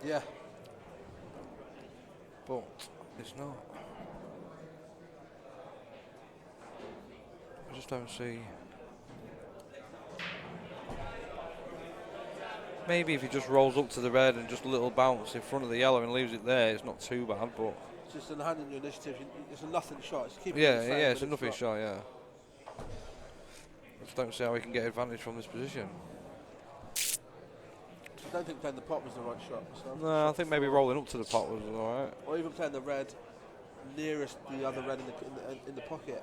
Yeah. But it's not. I just don't see. Maybe if he just rolls up to the red and just a little bounce in front of the yellow and leaves it there, it's not too bad. But It's just in handing your initiative. It's a nothing shot. It's keeping yeah, it frame, yeah, but it's a nothing not. shot. Yeah. I just don't see how he can get advantage from this position. I don't think playing the pot was the right shot. So No, I think maybe rolling up to the pot was alright. or even playing the red nearest the other red in the pocket.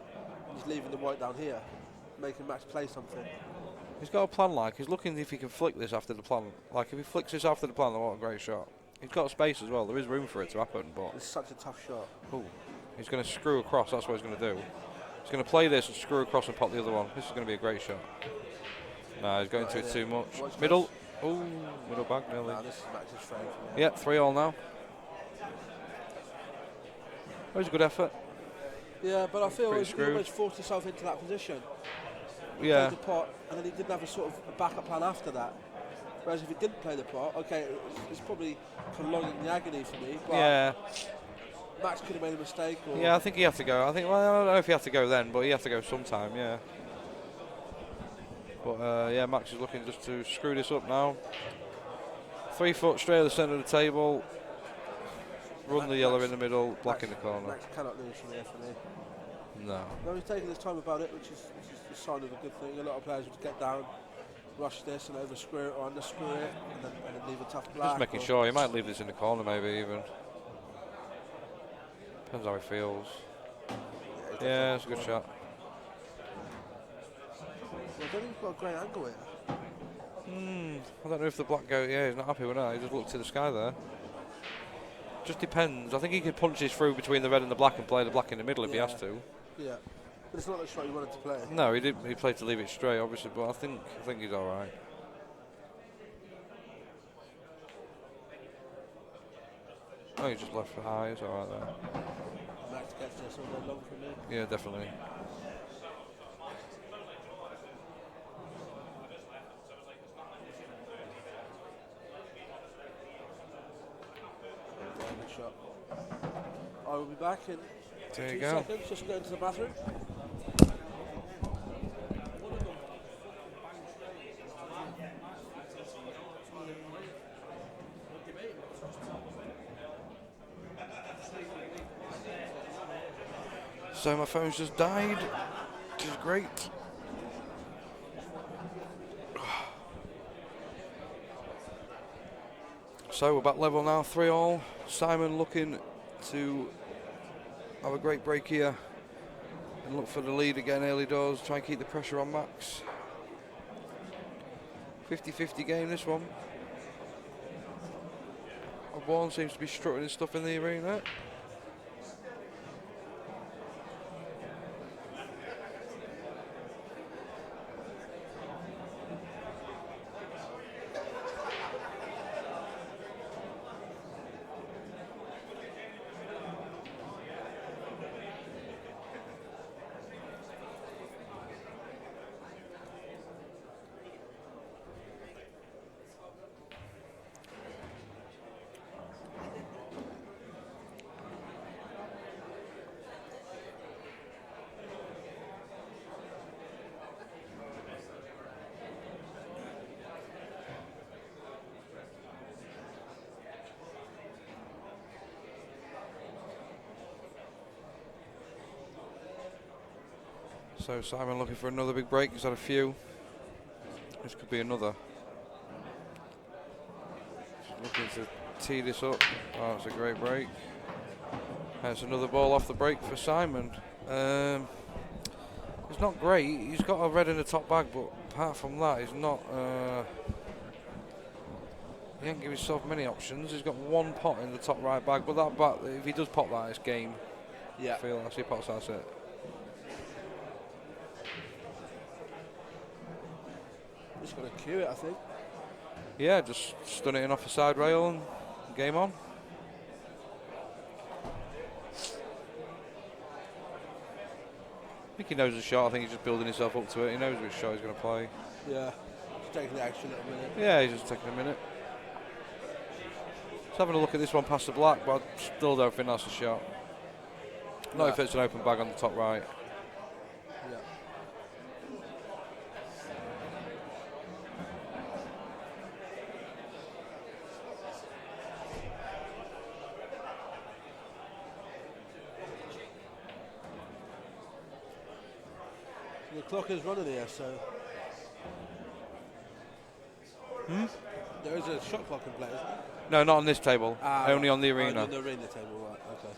He's leaving the white down here, making Max play something. He's got a plan like, he's looking if he can flick this after the plan. Like if he flicks this after the plan, then what a great shot. He's got space as well, there is room for it to happen, but It's such a tough shot. ooh, he's going to screw across, that's what he's going to do. He's going to play this and screw across and pop the other one. This is going to be a great shot. No, he's going to it too much. Watch Middle, ooh, middle bag nearly. Nah, this is Max's frame for me. Yeah, 3-all now. That was a good effort. Yeah, but I feel Pretty he screwed. almost forced himself into that position. Yeah. Played the pot, and then he didn't have a sort of a backup plan after that. Whereas if he didn't play the pot, okay, it's probably prolonging the agony for me. But Yeah. Max could have made a mistake. Or Yeah, I think he had to go. I think, well, I don't know if he had to go then, but he had to go sometime, yeah. But yeah, Max is looking just to screw this up now. 3 foot straight at the centre of the table. Run the yellow in the middle, black in the corner. Max cannot lose from here for me. No. No, he's taking his time about it, which is a sign of a good thing. A lot of players would get down, rush this and over screw it or under screw it, and then leave a tough black. Just making sure. He might leave this in the corner maybe even. Depends how he feels. Yeah, it's a good shot. Well, I don't think he's got a great angle here. I don't know if the black goes. Yeah, he's not happy with that. He just looked to the sky there. Just depends. I think he could punch this through between the red and the black and play the black in the middle if he has to. Yeah, but it's not the shot you wanted to play. No, he did. He played to leave it straight, obviously, but I think he's all right. Oh, you just left for high. It's all right there. Max gets this all day long for me. Yeah, definitely. Good shot. I will be back in There you 2 go. seconds. Just going to the bathroom. So my phone's just died, which is great. So we're back level now, 3-all. Simon looking to have a great break here and look for the lead again early doors. Try and keep the pressure on Max. 50-50 game this one. Owen seems to be strutting his stuff in the arena. So Simon looking for another big break. He's had a few. This could be another. Just looking to tee this up. Oh, it's a great break. That's another ball off the break for Simon. It's not great. He's got a red in the top bag, but apart from that, he's not. He ain't give himself many options. He's got one pot in the top right bag, but that bat, if he does pop that, it's game. Yeah. I feel as he pots, that's it. Just going to cue it, I think. Yeah, just stun it in off the side rail and game on. I think he knows the shot. I think he's just building himself up to it. He knows which shot he's going to play. Yeah. Just taking the action at a minute. Yeah, he's just taking a minute. Just having a look at this one past the black, but I still don't think that's a shot. Not if it's an open bag on the top right. Yeah. The clock is running here, so. There is a shot clock in play, isn't there? No, not on this table. Only on the Oh, arena. on the arena table, right, okay.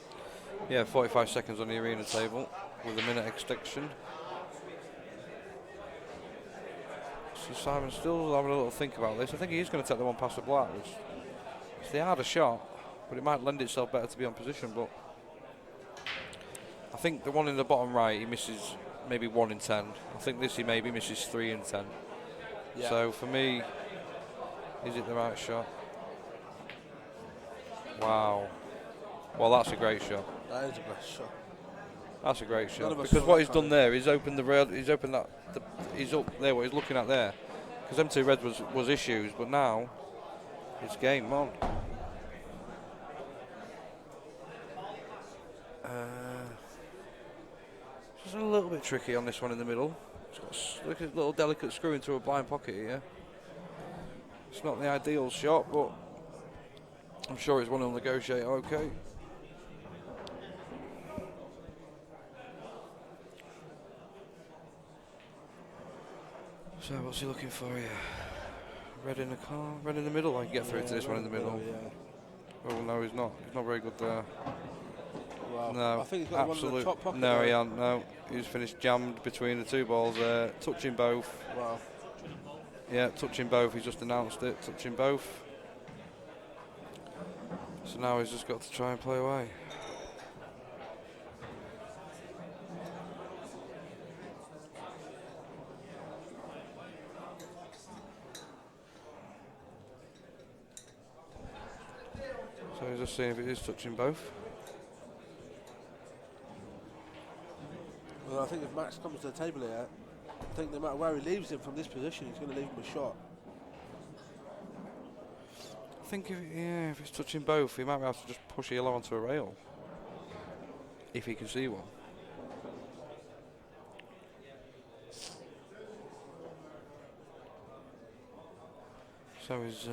Yeah, 45 seconds on the arena table with a minute extension. So Simon's still having a little think about this. I think he is going to take the one past the black, which it's the harder shot, but it might lend itself better to be on position. But I think the one in the bottom right, he misses maybe 1 in 10. I think this he maybe misses 3 in 10. Yeah. So for me, is it the right shot? Wow. Well, that's a great shot. That is a great shot. That's a great None shot of us because saw what that he's done coming. there, he's opened the rail, he's opened that, he's up there. What he's looking at there, because them 2 reds was issues, but now it's game on. Just a little bit tricky on this one in the middle. It's got look at a little delicate screw into a blind pocket here. It's not the ideal shot, but I'm sure it's one he'll negotiate okay. So what's he looking for here? Red in the car, red in the middle. I can get through to this one in the middle. Yeah. Oh no, he's not. He's not very good there. Wow. No, I think he's got one in the top pocket. No, there. he hasn't. No, he's finished jammed between the 2 balls there, touching both. Wow. Yeah, touching both. He's just announced it, touching both. So now he's just got to try and play away. So he's just seeing if it is touching both. Well, I think if Max comes to the table here, I think no matter where he leaves him from this position, he's going to leave him a shot. I think if it's touching both, he might be able to just push a yellow onto a rail. If he can see one. So he's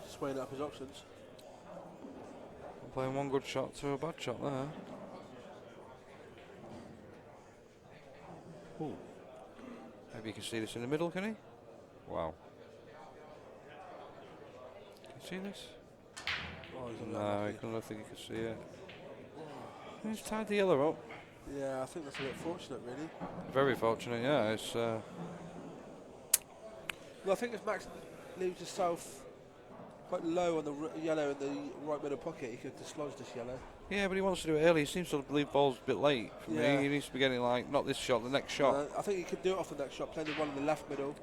Swaying up his options. playing one good shot to a bad shot there. Ooh. Maybe you can see this in the middle, can he? Wow. Can you see this? Oh, he's No, I don't think you can see it. He's tied the yellow up. Yeah, I think that's a bit fortunate, really. Very fortunate, yeah. It's Well, I think if Max leaves himself quite low on the yellow in the right middle pocket, he could dislodge this yellow. yeah, but he wants to do it early. He seems to leave balls a bit late. For Yeah. me, he needs to be getting like not this shot, the next shot. I think he could do it off the next shot, play the one in the left middle.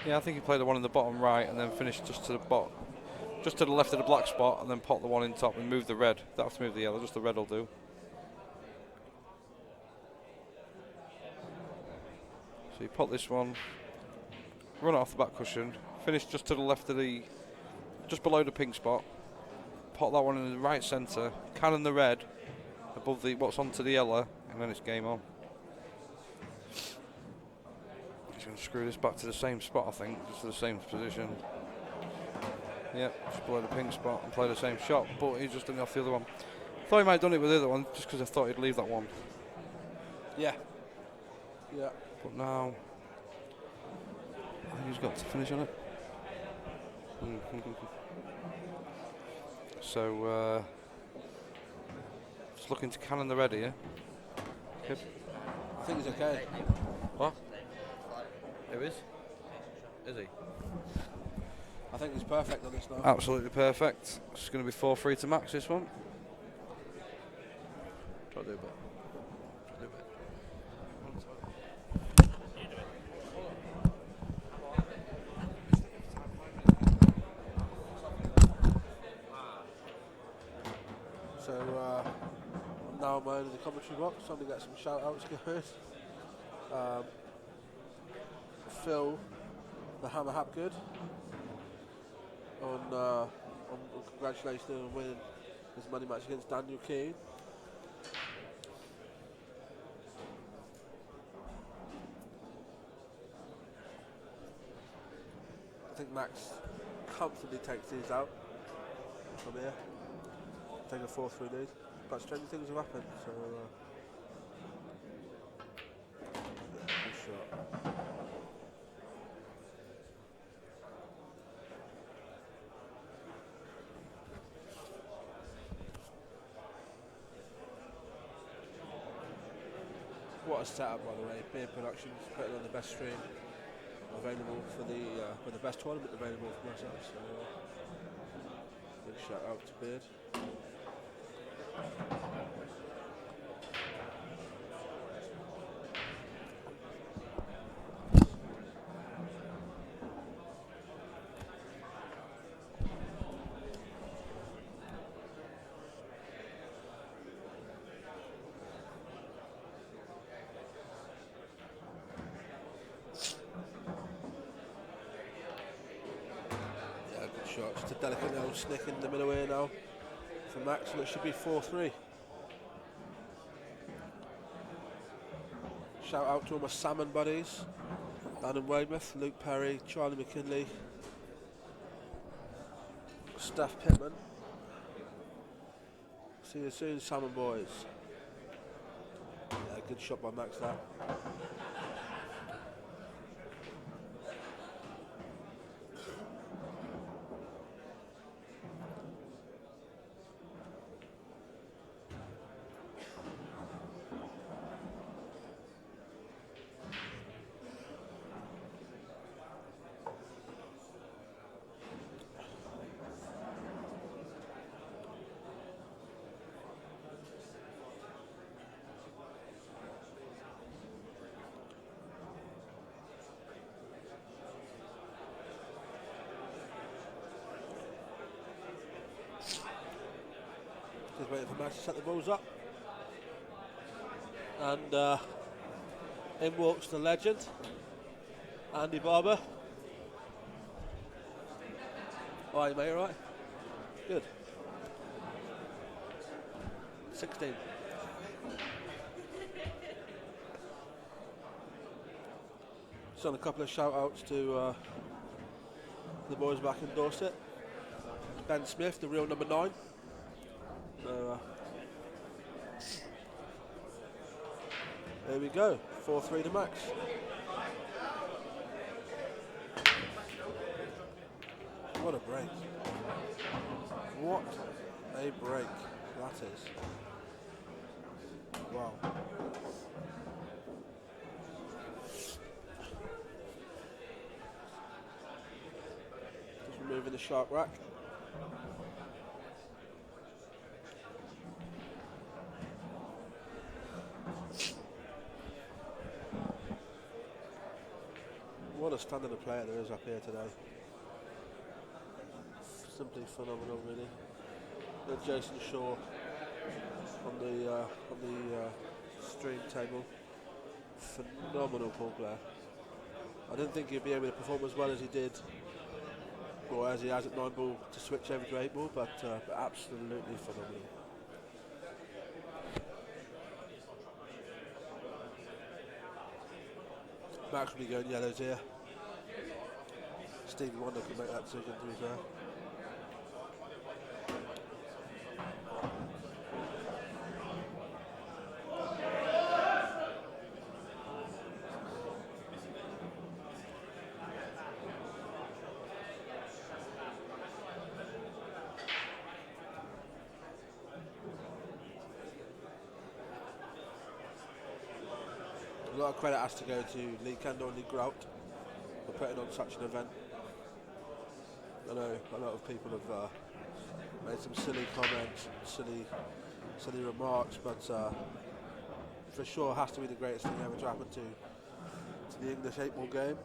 Yeah, I think he played the one in the bottom right and then finished just to the just to the left of the black spot, and then pop the one in top and move the red. Don't have to move the yellow, just the red will do. So you pop this one, run it off the back cushion, finish just to the left of just below the pink spot, pop that one in the right centre, cannon the red above what's onto the yellow, and then it's game on. He's going to screw this back to the same spot, I think, just to the same position. Yep, just below the pink spot and play the same shot, but he's just done it off the other one. Thought he might have done it with the other one, just because I thought he'd leave that one. Yeah. Yeah. But now, I think he's got to finish on it. So, just looking to cannon the red here. Yep. I think he's okay. What? Who is? Is he? I think he's perfect on this now. Absolutely perfect. It's going to be 4-3 to Max this one. Try to do a bit. Try to do a bit. So now I'm in the commentary box. Somebody get some shout outs going. Phil, the Hammer Hapgood, on congratulations on winning his money match against Daniel Keane. I think Max comfortably takes these out from here. Take a 4-3 lead. But stranger things have happened, so good shot. What a setup, by the way. Beer Productions putting on the best stream available for the best tournament available for myself. So big shout out to Beard. Just a delicate little snick in the middle here now for Max, and it should be 4-3. Shout out to all my salmon buddies down in Weymouth, Luke Perry, Charlie McKinley, Steph Pittman. See you soon, salmon boys. Yeah, good shot by Max that. Just waiting for Max to set the balls up. And in walks the legend, Andy Barber. All right, mate, all right? Good. 16. Just on a couple of shout outs to the boys back in Dorset. Ben Smith, the real number 9. So, there we go, 4-3 to Max. What a break. What a break that is. Wow. Just removing the shark rack. What a standard of player there is up here today. Simply phenomenal, really. Jason Shaw on the stream table. Phenomenal pool player. I didn't think he'd be able to perform as well as he did, or as he has at 9 ball to switch over to 8 ball, but absolutely phenomenal. Max will be going yellows here. Stevie Wonder can make that decision, to be fair. A lot of credit has to go to Lee Kendall and Lee Grout for putting on such an event. I know a lot of people have made some silly comments, silly remarks, but for sure has to be the greatest thing ever to happen to the English 8 ball game.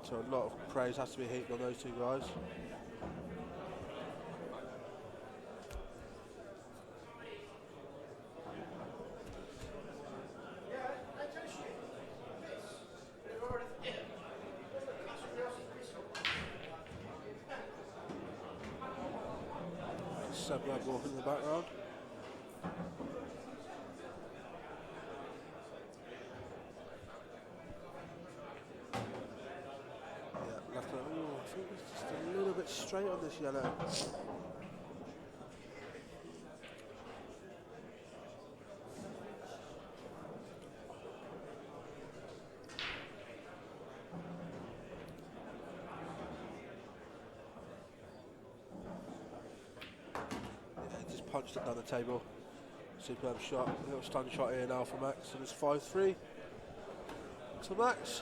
So a lot of praise has to be heaped on those two guys. Seb walking in the background. Yeah, left. I think it's just a little bit straight on this yellow. Punched it down the table. Superb shot. A little stun shot here now for Max, and it's 5-3 to Max.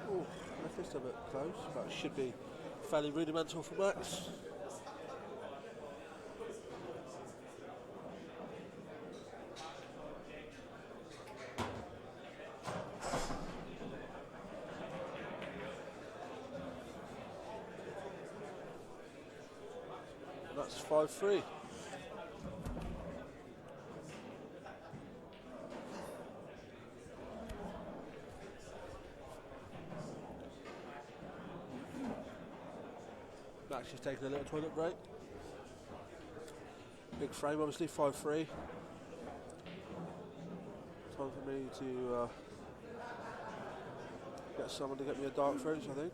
Ooh, left wrist a bit close, but should be fairly rudimental for Max. That's 5-3. Max is taking a little toilet break. Big frame, obviously, 5-3. Time for me to get someone to get me a dark fridge, I think.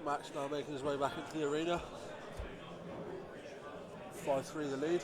Max now making his way back into the arena. 5-3 the lead.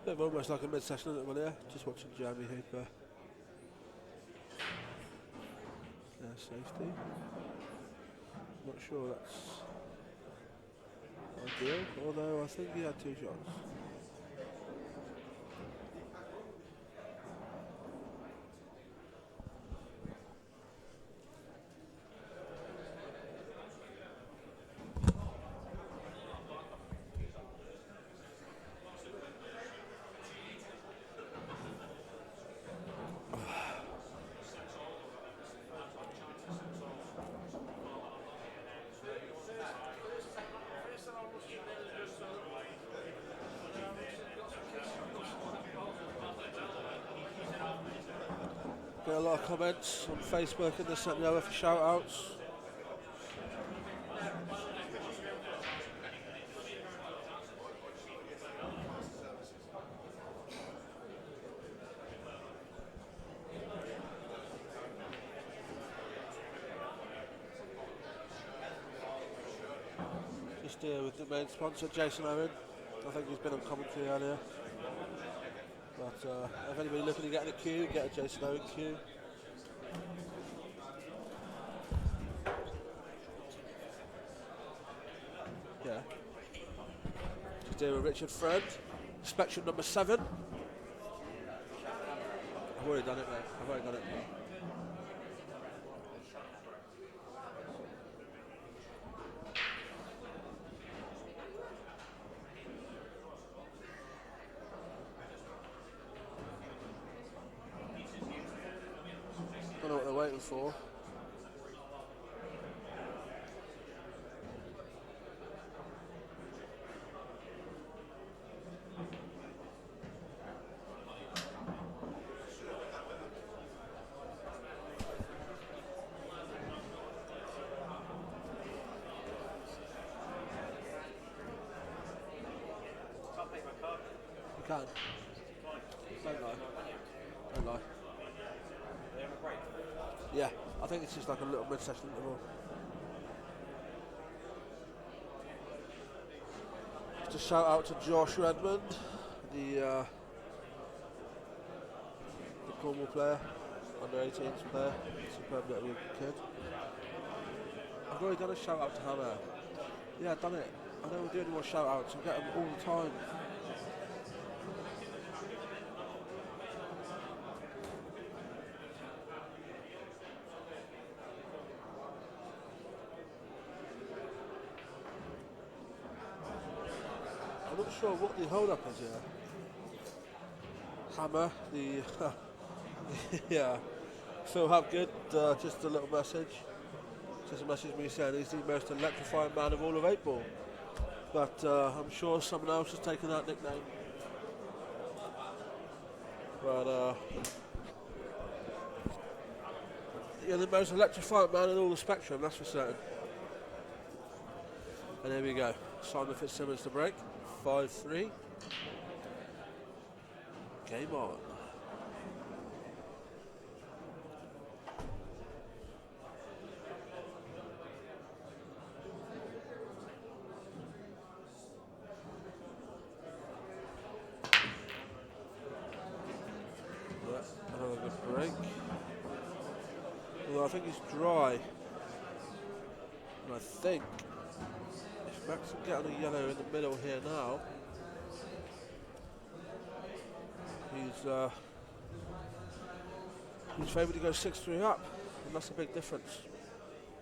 Bit of almost like a mid-session at the minute, just watching Jamie Hooper. Yeah, safety. Not sure that's ideal, although I think he had 2 shots. Get a lot of comments on Facebook and this and the other for shout outs. Just here with the main sponsor, Jason Owen. I think he's been on commentary earlier. But if anybody looking to get in a queue, get a Jason Owen queue. Yeah. Just here with Richard Friend, Spectrum number 7. I've already done it, mate. I've already done it. Don't know what they're waiting for. You can. Don't lie. Don't lie. Yeah, I think it's just like a little mid-session interval. Just a shout out to Josh Redmond, the Cornwall player, under 18s player, superb little kid. I've already done a shout out to Hannah. Yeah, I've done it. I know we're doing more shout outs, I get them all the time. I'm not sure what the hold up is here. Hammer, the yeah. Phil Hapgood, just a little message. Just a message me saying he's the most electrifying man of all of 8-ball. But I'm sure someone else has taken that nickname. But you're the most electrifying man in all the spectrum, that's for certain. And there we go. Simon Fitzsimmons to break. 5-3. Game on. Good break. Well, I think he's dry. And I think if Max can get on a yellow in the middle here now, he's favoured to go 6-3 up, and that's a big difference.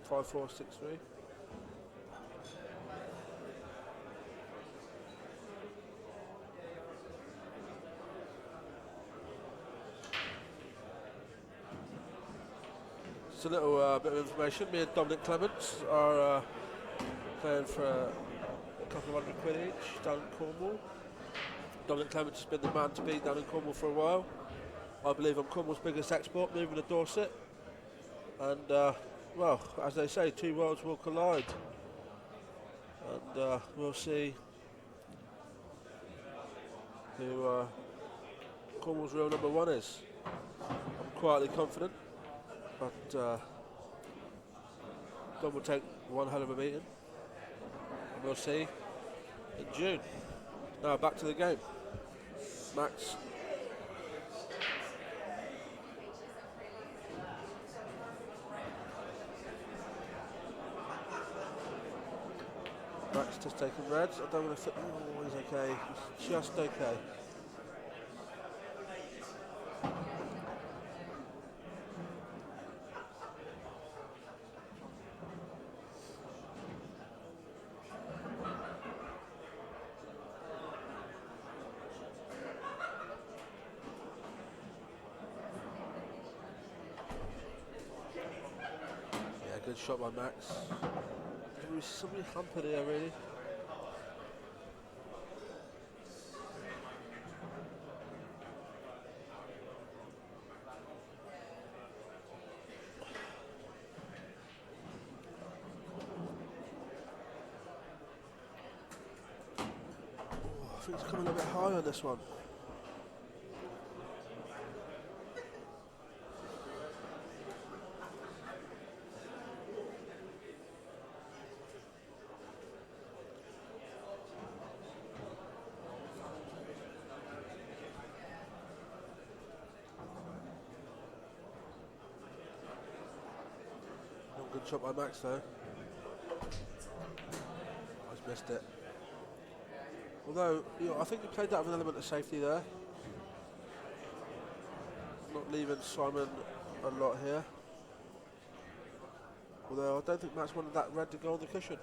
5-4, 6-3. Just a little bit of information. Me and Dominic Clements are playing for a couple of £100 each down in Cornwall. Dominic Clements has been the man to beat down in Cornwall for a while. I believe I'm Cornwall's biggest export, moving to Dorset. And, well, as they say, two worlds will collide. And we'll see who Cornwall's real number one is. I'm quietly confident, but Dom will take one hell of a beating. And we'll see in June. Now back to the game. Max. Max just taking reds. I don't want to fit. Oh, he's okay. He's just okay. Good shot by Max. Somebody hampered here, really. Oh, I think it's coming a bit high on this one. Good shot by Max though. I just missed it. Although, you know, I think he played that with an element of safety there. Not leaving Simon a lot here. Although I don't think Max wanted that red to go on the cushion.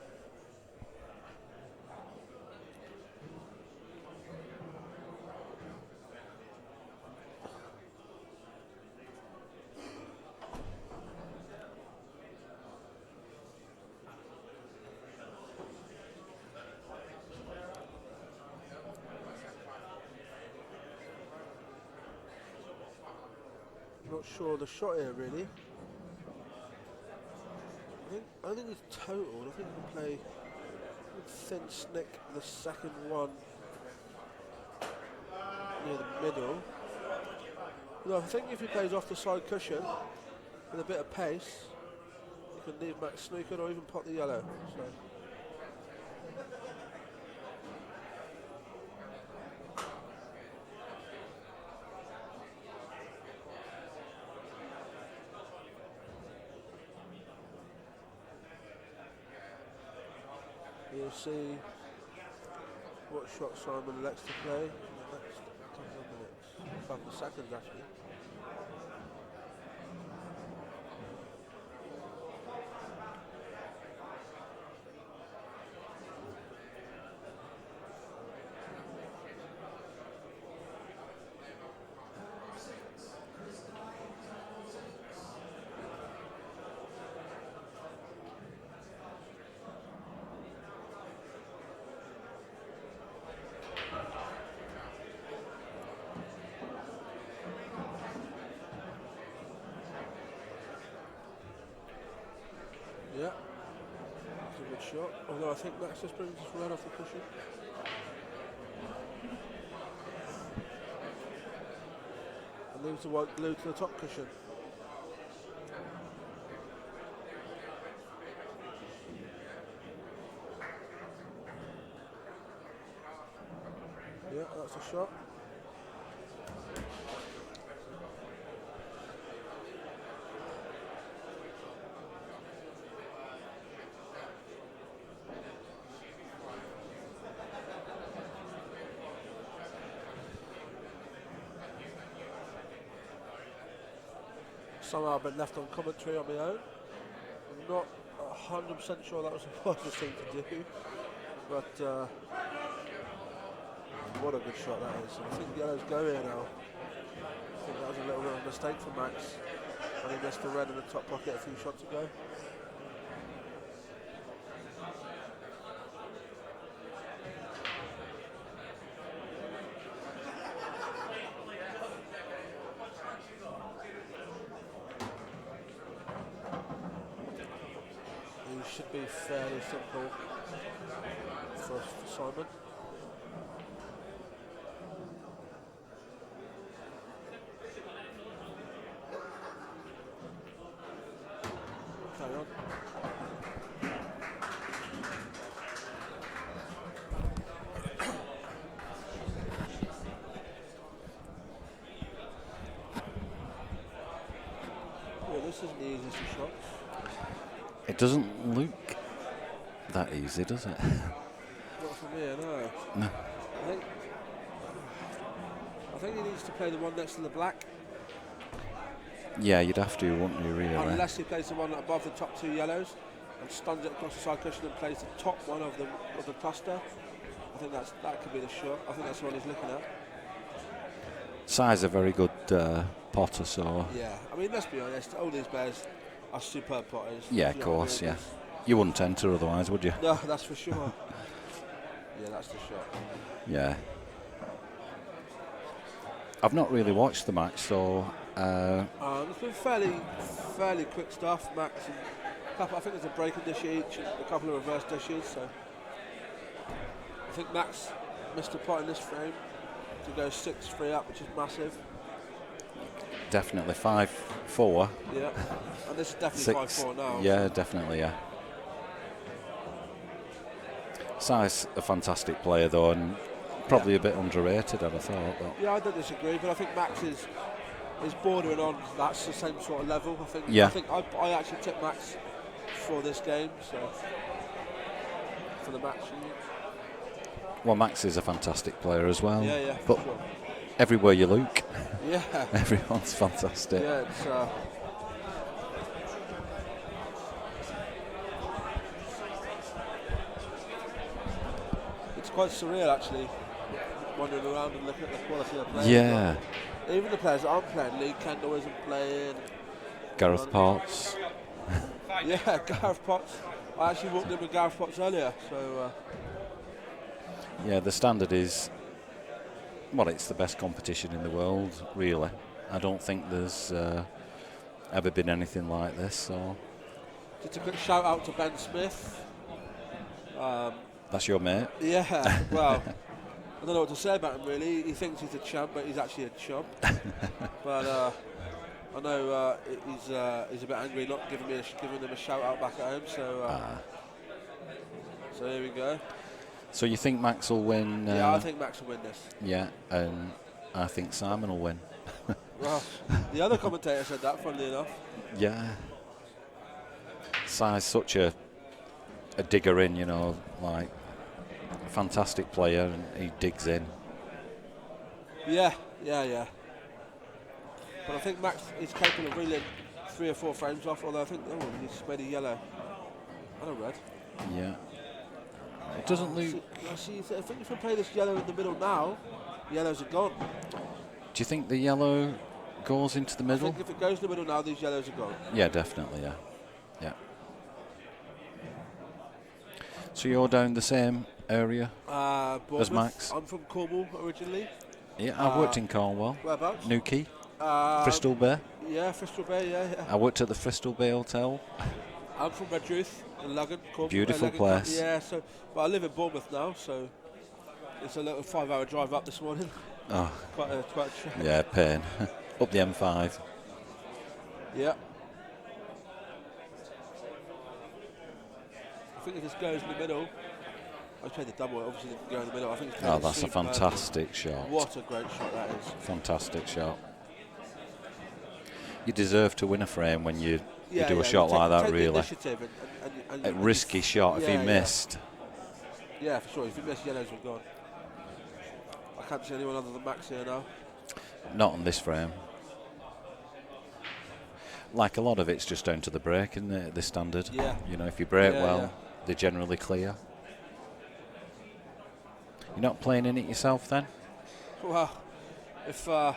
Not sure the shot here really. I think it's total. I think he can play with Thin Snick the second one near the middle. No, I think if he plays off the side cushion with a bit of pace, he can leave Max snookered or even pot the yellow. So. We'll see what shot Simon elects to play in the next couple of minutes, couple of seconds actually. Yeah, that's a good shot. Although I think Max just brings us right off the cushion. And leaves the white glued to the top cushion. Yeah, that's a shot. somehow I've been left on commentary on my own. I'm not 100% sure that was the wisest thing to do, but what a good shot that is. I think yellows go here now. I think that was a little bit of a mistake for Max, and he missed the red in the top pocket a few shots ago. He should be fairly simple for Simon. Carry on. Yeah, this isn't the easiest of shots. It doesn't look that easy, does it? Not for me, no. No. I think he needs to play the one next to the black. Yeah, you'd have to, wouldn't you, really? Unless he plays the one above the top two yellows and stuns it across the side cushion and plays the top one of the cluster. I think that could be the shot. I think that's the one he's looking at. Si's a very good potter, so... Yeah, I mean, let's be honest, all these bears are superb potters. Yeah, of course, yeah. You wouldn't enter otherwise, would you? No, that's for sure. Yeah, that's the shot. Yeah. I've not really watched the match, so... It's been fairly quick stuff, Max. And I think there's a breaking dish each and a couple of reverse dishes, so... I think Max missed a pot in this frame to go 6-3 up, which is massive. Definitely 5-4. Yeah, and this is definitely 6. 5-4 now. Yeah, definitely, yeah. Si's a fantastic player, though, and probably a bit underrated, I'd have thought. But. Yeah, I don't disagree, but I think Max is bordering on that's the same sort of level. I think. Yeah. I think I actually tipped Max for this game, so for the match. Well, Max is a fantastic player as well. Yeah, yeah. But sure. everywhere you look, yeah, everyone's fantastic. Yeah, it's quite surreal actually, wandering around and looking at the quality of players. Yeah. Like, even the players that aren't playing, Lee Kendall isn't playing. Gareth Potts. Yeah, Gareth Potts. I actually walked in with Gareth Potts earlier, so. Yeah, the standard is, well, it's the best competition in the world, really. I don't think there's ever been anything like this. So. Just a quick shout out to Ben Smith. That's your mate? Yeah, well, I don't know what to say about him really. He thinks he's a champ, but he's actually a chump. But I know he's a bit angry not giving him a shout out back at home. So so here we go. So you think Max will win? Yeah, I think Max will win this. Yeah, and I think Simon will win. Well, the other commentator said that, funnily enough. Yeah. Si's such a digger in, you know, like a fantastic player, and he digs in. Yeah. But I think Max is capable of reeling 3 or 4 frames off, although I think he's made a yellow and a red. Yeah. It doesn't look... I think if we play this yellow in the middle now, yellows are gone. Do you think the yellow goes into the middle? I think if it goes in the middle now, these yellows are gone. Yeah, definitely, yeah. Yeah. So you're down the same area as Max? I'm from Cornwall originally. Yeah, I've worked in Cornwall. Whereabouts? Newquay, Bristol Bay. Yeah, Bristol Bay, yeah. I worked at the Bristol Bay Hotel. I'm from Redruth in Luggan, Cornwall. Beautiful Luggan, place. Yeah, but I live in Bournemouth now, so it's a little 5-hour drive up this morning. Oh. quite a trek. Yeah, pain. Up the M5. Yeah. I think if this goes in the middle, I played the double, obviously didn't go in the middle. I think it's That's a fantastic shot. What a great shot that is. Fantastic shot. You deserve to win a frame when you do a shot take, like that, take really. A risky shot if he missed. Yeah, for sure. If he missed, yellows were gone. I can't see anyone other than Max here now. Not on this frame. like a lot of it's just down to the brake, isn't it? The standard. Yeah. You know, if you brake Yeah, well, yeah. they're generally clear. You're not playing in it yourself then? Well, if I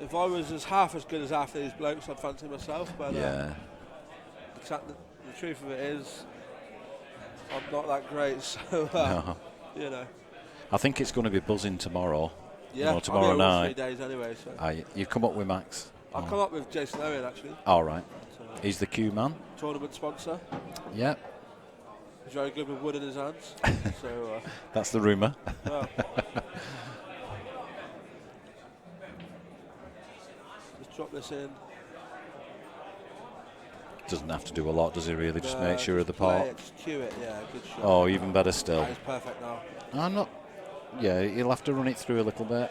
was half as good as half of these blokes, I'd fancy myself. But Yeah. the truth of it is, I'm not that great. So No. you know. I think it's going to be buzzing tomorrow. Yeah. know, tomorrow I'm here all night. 3 days anyway. So You come up with Max? I'll come up with Jason Owen actually. All right. So, He's the Q man? tournament sponsor. Yeah. He's very good with wood in his hands. So That's the rumour. well. Just drop this in. Doesn't have to do a lot, does he really? Just No, make sure of the play pot. it, just cue it, yeah, good shot. Oh, even better still. That is perfect now. I'm not. Yeah, he'll have to run it through a little bit.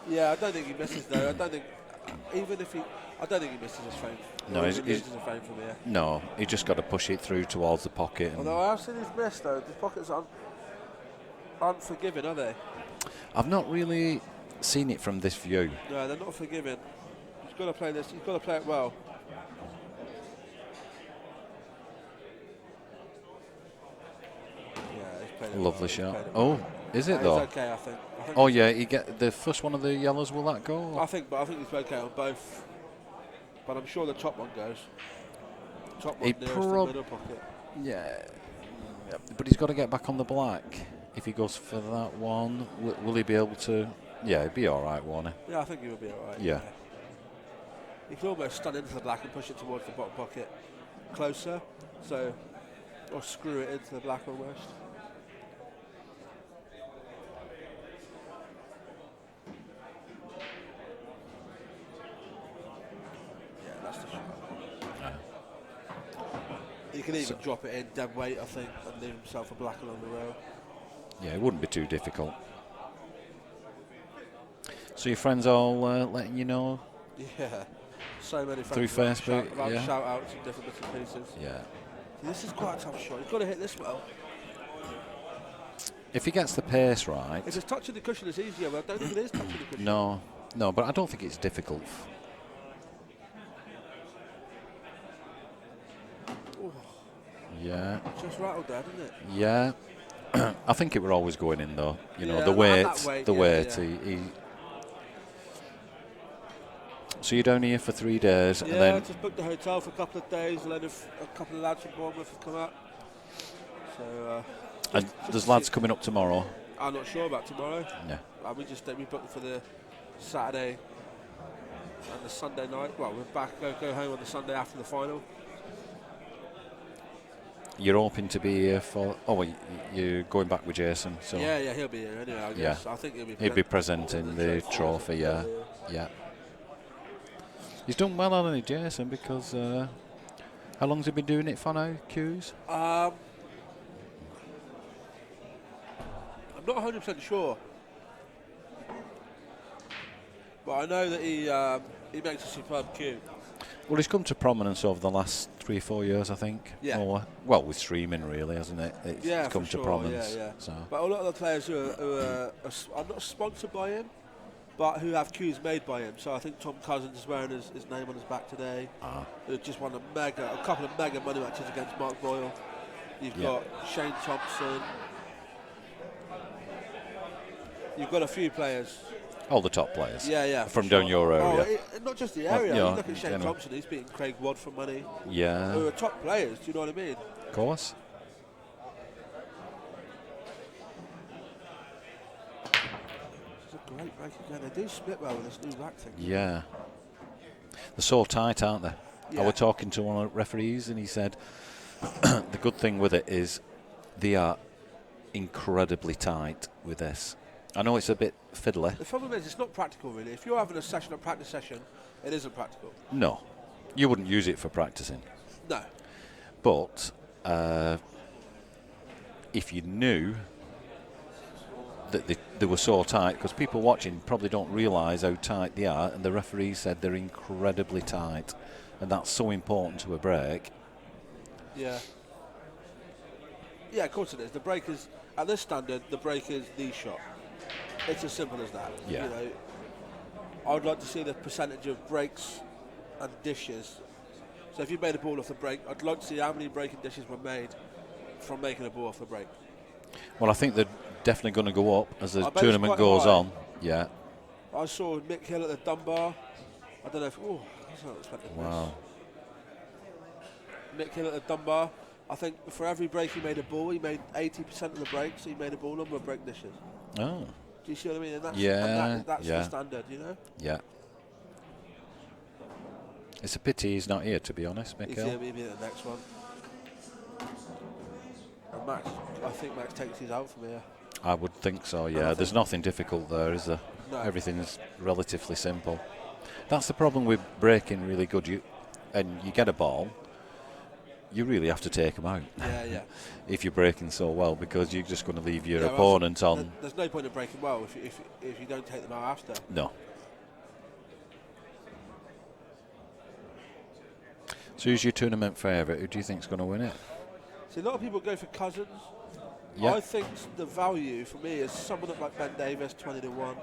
Yeah, I don't think he misses though. I don't think, even if he, I don't think he misses his frame. No, Or he's- even loses a frame from here. No, he just got to push it through towards the pocket. And Although I have seen his miss though. The pockets aren't forgiving, are they? I've not really seen it from this view. No, they're not forgiving. He's got to play this. He's got to play it well. Yeah, he's played it well. Lovely He's shot. played it Oh, well. is it It's though? okay, I think. Oh yeah, he get the first one of the yellows. Will that go? But I think he's okay on both. But I'm sure the top one goes. Top one He nearest the middle pocket. Yeah, but he's got to get back on the black. If he goes for that one, will he be able to? Yeah, he'd be all right, won't he? Yeah, I think he will be alright. Yeah. He can almost stun into the black and push it towards the bottom pocket closer. So, or screw it into the black almost. Yeah, that's the shot. He can even drop it in dead weight, I think, and leave himself a black along the rail. Yeah, it wouldn't be too difficult. So your friends all letting you know? Yeah, so many Through fans Facebook, yeah. shout outs and different bits and pieces. Yeah. This is quite a tough shot. You've got to hit this well. If he gets the pace right. If it's touching the cushion, it's easier, but I don't think it is touching the cushion. No, but I don't think it's difficult. Yeah, Just rattled there, didn't it? yeah. I think it were always going in though. You know, Yeah, the and weight, that weight, the yeah, weight. yeah. He So you're down here for 3 days, Yeah, and then just booked the hotel for a couple of days, and then a couple of lads from Bournemouth have come up. So, and just there's to lads see- coming up tomorrow. I'm not sure about tomorrow. Yeah. We booked for the Saturday and the Sunday night. Well, we're back, go home on the Sunday after the final. You're hoping to be here for. Oh, well, you're going back with Jason, so Yeah, he'll be here anyway. I Yeah. guess. I think he'll be presenting the trophy. Yeah, yeah. He's done well, hasn't he, Jason? Because how long's he been doing it for now, Q's? I'm not 100% sure, but I know that he makes a superb cue. Well, he's come to prominence over the last 3 or 4 years, I think. Yeah. Or, well, with streaming, really, hasn't it? It's Yeah, come for to sure, prominence. yeah. So. But a lot of the players who are not sponsored by him, but who have cues made by him. So I think Tom Cousins is wearing his name on his back today. Who just won a couple of mega money matches against Mark Boyle. You've got Shane Thompson. You've got a few players. All the top players. Yeah. From for down sure. your area. Not just the area. yeah, You look at Shane general. Thompson, he's beating Craig Wadd for money. Yeah. Who are top players, do you know what I mean? Of course. It's a great break again. They do split well with this new rack thing. Yeah. They're so tight, aren't they? I Yeah. was talking to one of the referees and he said the good thing with it is they are incredibly tight with this. I know it's a bit fiddly. The problem is it's not practical really. If you're having a practice session, it isn't practical. No. You wouldn't use it for practicing. No. But if you knew that they were so tight, because people watching probably don't realise how tight they are, and the referee said they're incredibly tight, and that's so important to a break. Yeah. Yeah, of course it is. The break is, at this standard, the break is the shot. It's as simple as that. Yeah. You know, I would like to see the percentage of breaks and dishes So if you made a ball off the break, I'd like to see how many breaking dishes were made from making a ball off the break. Well, I think they're definitely going to go up as I the bet it's tournament quite goes high. on. Yeah. I saw Mick Hill at the Dunbar. I don't know if. Oh, that's not expecting Wow. this. Mick Hill at the Dunbar. I think for every break he made a ball, he made 80% of the breaks. He made a ball number of break dishes. Oh. Do you see what I mean? And that's, Yeah, that's yeah. the standard, you know. Yeah. It's a pity he's not here, to be honest, He's Michael. here, maybe at the next one. And Max, I think Max takes his out from here. I would think so, I yeah. think- There's nothing difficult there, is there? No. Everything's relatively simple. That's the problem with breaking really good. You get a ball, you really have to take them out Yeah, yeah. if you're breaking so well, because you're just going to leave your Yeah, well, opponent on. There's no point in breaking well if you don't take them out after. No. So who's your tournament favourite? Who do you think's going to win it? See, a lot of people go for Cousins. Yeah. I think the value for me is someone like Ben Davis, 20-1.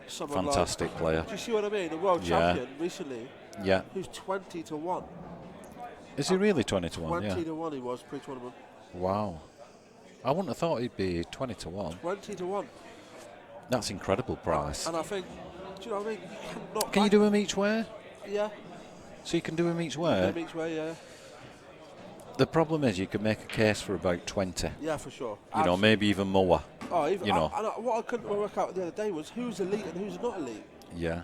Someone Fantastic player. Like, do you see what I mean? A world Yeah. champion recently, Yeah. who's 20-1. Is he really 20-1? Yeah. 20-1 he was pre-tournament. Wow. I wouldn't have thought he'd be 20-1. 20-1. That's incredible price. And I think, do you know what I mean? You cannot. Can you do them each way? Yeah. So you can do them each way? Them each way, yeah. The problem is you can make a case for about 20. Yeah, for sure. You know, maybe even more. Oh, even, you know. what I couldn't work out the other day was who's elite and who's not elite. Yeah.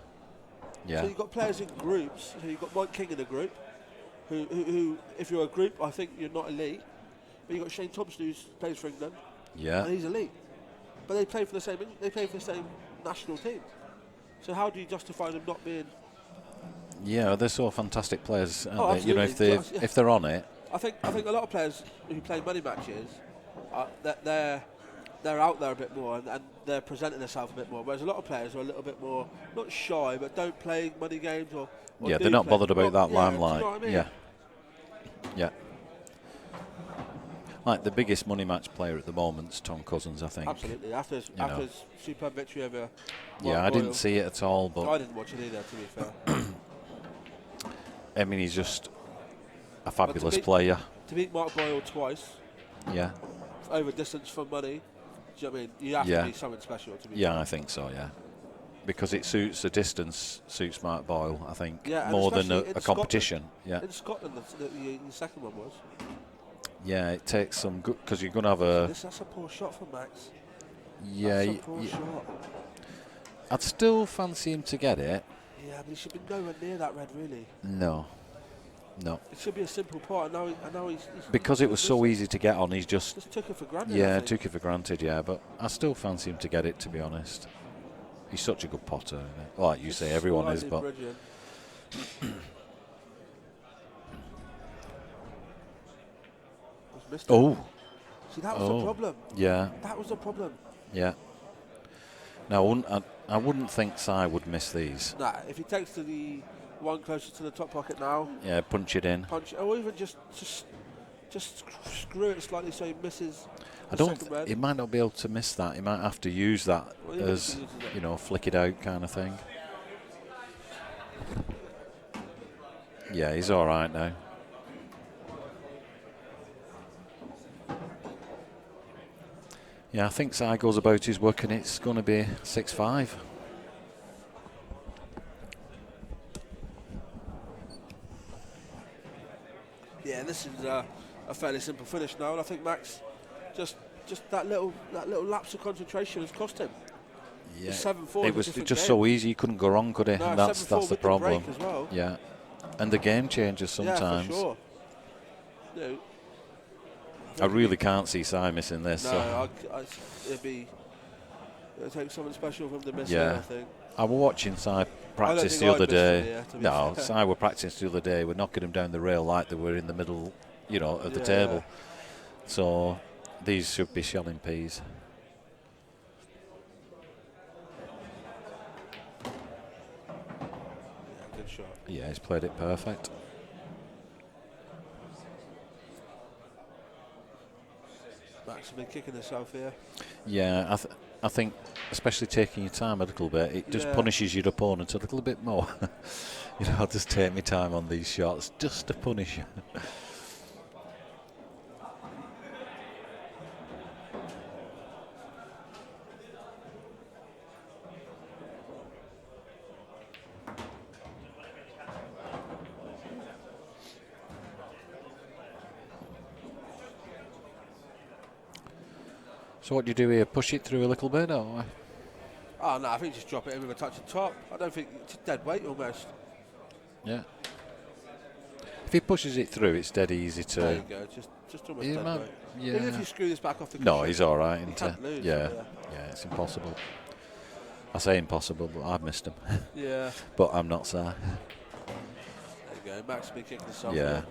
Yeah. So you've got players in groups. So you've got Mike King in a group, who if you're a group, I think you're not elite. But you've got Shane Thompson who plays for England, Yeah. and he's elite. But they play for the same. They play for the same national team. So how do you justify them not being? Yeah, they're so fantastic players, aren't Oh, they? You know, absolutely. if they're on it. I think a lot of players who play money matches, they're out there a bit more and they're presenting themselves a bit more. Whereas a lot of players are a little bit more not shy, but don't play money games or Yeah, do they're not play- bothered about that do you know limelight. what I mean? Yeah. Yeah. Like the biggest money match player at the moment's Tom Cousins, I think. Absolutely. After his superb victory over. Yeah, Mark I didn't Boyle. see it at all, but I didn't watch it either, to be fair. I mean, he's just a fabulous beat- player. To beat Mark Boyle twice Yeah. over distance for money, do you know what I mean? You have Yeah. to be something special to be. Yeah, I think so, yeah. Because it suits the distance, suits Mark Boyle, I think, Yeah, and more than especially a in competition. Yeah. In Scotland, the second one was. Yeah, it takes some good, because you're going to have a. That's a poor shot for Max. Yeah, That's a poor shot. I'd still fancy him to get it. Yeah, but he should be nowhere near that red, really. No. No. It should be a simple part. And now he's Because it was so easy to get on, he's just. took it for granted. I Yeah, think. took it for granted, yeah. But I still fancy him to get it, to be honest. He's such a good potter. Isn't he? Like you say, everyone is, Slightly but. brilliant. He's missed it. Oh, See, that was the problem. yeah, That was the problem. yeah. Now, I wouldn't think Si would miss these. Nah, if he takes to the one closer to the top pocket now, Yeah, punch it in. punch, or even just screw it slightly so he misses. I the don't. second red. He might not be able to miss that. He might have to use that Well, he as, uses it. you know, flick it out kind of thing. Yeah, he's all right now. Yeah, I think Si goes about his work and it's going to be 6-5. Yeah, this is a fairly simple finish now, and I think Max just that little lapse of concentration has cost him. Yeah, 7-4 it is a was different just game. so easy. You couldn't go wrong, could he? No, And that's 7-4 the with the problem. break as well. Yeah, and the game changes sometimes. Yeah, for sure. No, I really can't see Si missing this. no, So. it'd take something special for him to miss Yeah. it, I think. I was watching Si practice think the I'd other miss it, day. yeah, to be No, fair. Si were practicing the other day. We're knocking him down the rail like they were in the middle, you know, of the Yeah, table. yeah. So these should be shelling peas. Yeah, good shot. Yeah, he's played it perfect. Max has been kicking himself here. Yeah, I think especially taking your time a little bit, it just Yeah. punishes your opponent a little bit more. You know, I'll just take my time on these shots just to punish you. So what do you do here? Push it through a little bit, or? Oh no, I think just drop it in with a touch of top. I don't think it's dead weight almost. Yeah. If he pushes it through, it's dead easy to. There you go, just almost dead weight. Yeah. Even if you screw this back off the cushion, No, he's all right. you can't lose. Yeah, it's impossible. I say impossible, but I've missed him. Yeah. But I'm not, sir. There you go, Max be kicking himself. Yeah.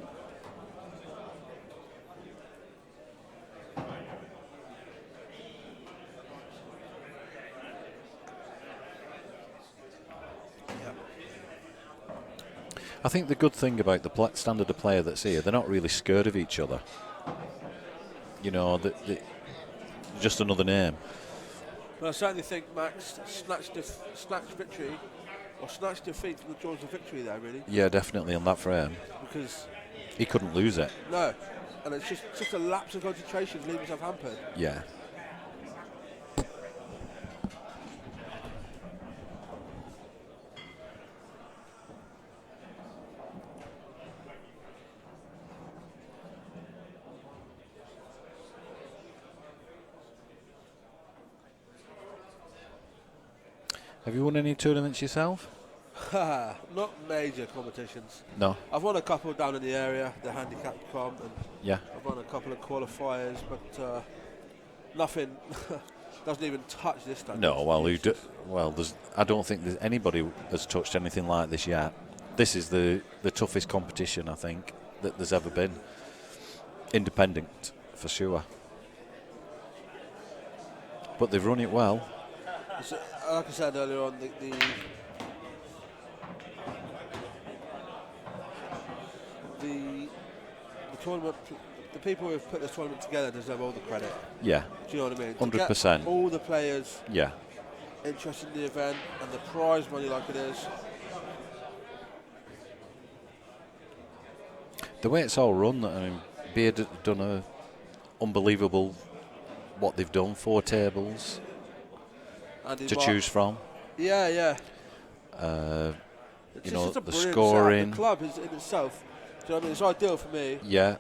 I think the good thing about the standard of player that's here, they're not really scared of each other. You know, just another name. Well, I certainly think Max snatched victory, or snatched defeat from the jaws of victory there, really. Yeah, definitely on that frame. Because he couldn't lose it. No, and it's just a lapse of concentration to leave himself hampered. Yeah. Have you won any tournaments yourself? Not major competitions. No. I've won a couple down in the area, the handicap comp, and yeah. I've won a couple of qualifiers, but nothing doesn't even touch this time. No, well, I don't think there's anybody has touched anything like this yet. This is the toughest competition I think that there's ever been. Independent, for sure. But they've run it well. So, like I said earlier on, the tournament, the people who have put this tournament together deserve all the credit. Yeah. Do you know what I mean? 100%. All the players. Yeah. Interested in the event and the prize money like it is. The way it's all run, I mean, Beard have done a unbelievable what they've done, 4 tables to choose from. Yeah, yeah. You know, the scoring. scoring. The club is in itself. Do you know what I mean? It's ideal for me. Yeah.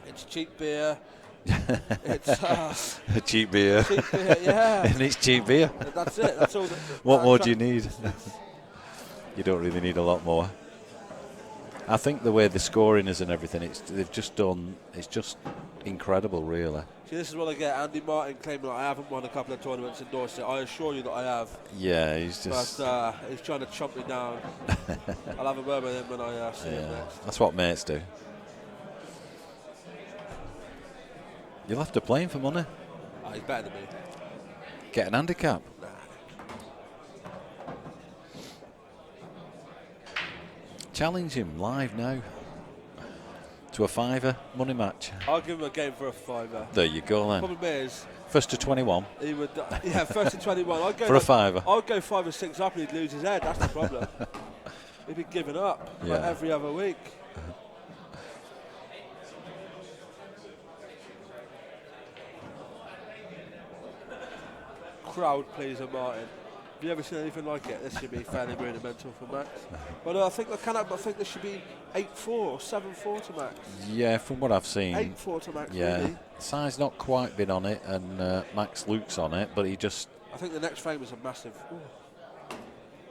It's cheap beer. It's cheap beer. Cheap beer, yeah. And it's cheap beer. That's it. That's all. What more do you need? You don't really need a lot more. I think the way the scoring is and everything, they've just done. It's just incredible, really. See, this is what I get. Andy Martin claiming that I haven't won a couple of tournaments in Dorset. I assure you that I have. Yeah, he's just. But he's trying to chomp me down. I'll have a word with him when I see him next. That's what mates do. You'll have to play him for money. Oh, he's better than me. Get an handicap. Nah. Challenge him live now to a $5 money match. I'll give him a game for a $5. There you go then. Problem is, first to 21. he would. Yeah, first to 21. I'd go for a $5. I'd go 5 or 6 up and he'd lose his head. That's the problem. He'd be giving up like every other week. Crowd pleaser Martin. Have you ever seen anything like it? This should be fairly rudimental for Max. But I think this should be 8-4 or 7-4 to Max. Yeah, from what I've seen. 8-4 to Max. Yeah, really. Si's not quite been on it, and Max Luke's on it, but he just. I think the next frame is a massive.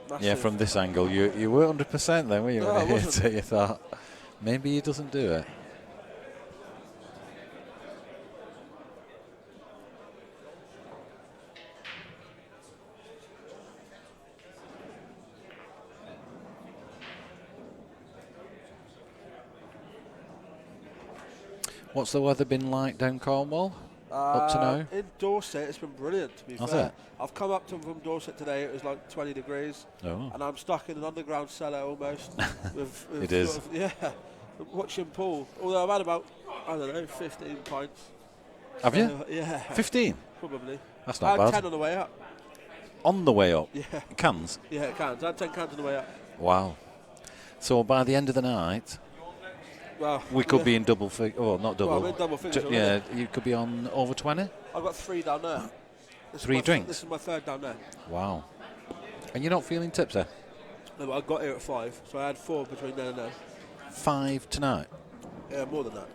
Massive. Yeah, from this angle, you were 100% then, were you? No, when I you hit wasn't. it, you thought maybe he doesn't do it. What's the weather been like down Cornwall up to now? In Dorset, it's been brilliant, to be Has fair. it? I've come up from Dorset today, it was like 20 degrees. Oh. And I'm stuck in an underground cellar almost. with It is. Sort of, yeah, watching Paul. Although I've had about, I don't know, 15 pints. Have you? Yeah. 15? Probably. That's I not had bad. 10 on the way up. On the way up? Yeah. Cans? Yeah, cans. I had 10 cans on the way up. Wow. So by the end of the night, Well, we could be in double figures. Oh, not double. Well, I'm in double figures already. Yeah, you could be on over 20. I've got 3 down there. This is 3 my drinks? This is my 3rd down there. Wow. And you're not feeling tipsy? No, but I got here at 5, so I had 4 between then and there. 5 tonight? Yeah, more than that.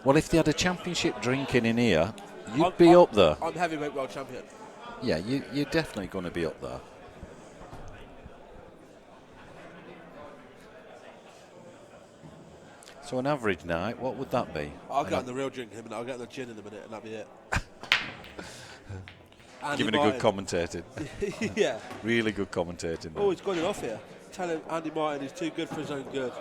Well, if they had a championship drinking in here, you'd be up there. I'm heavyweight world champion. Yeah, you're definitely going to be up there. So an average night, what would that be? I'll get on the real drink in a minute. I'll get on the gin in a minute, and that'll be it. Giving a good commentating. Yeah. Really good commentating. Oh, he's got it off here. Tell him Andy Martin is too good for his own good.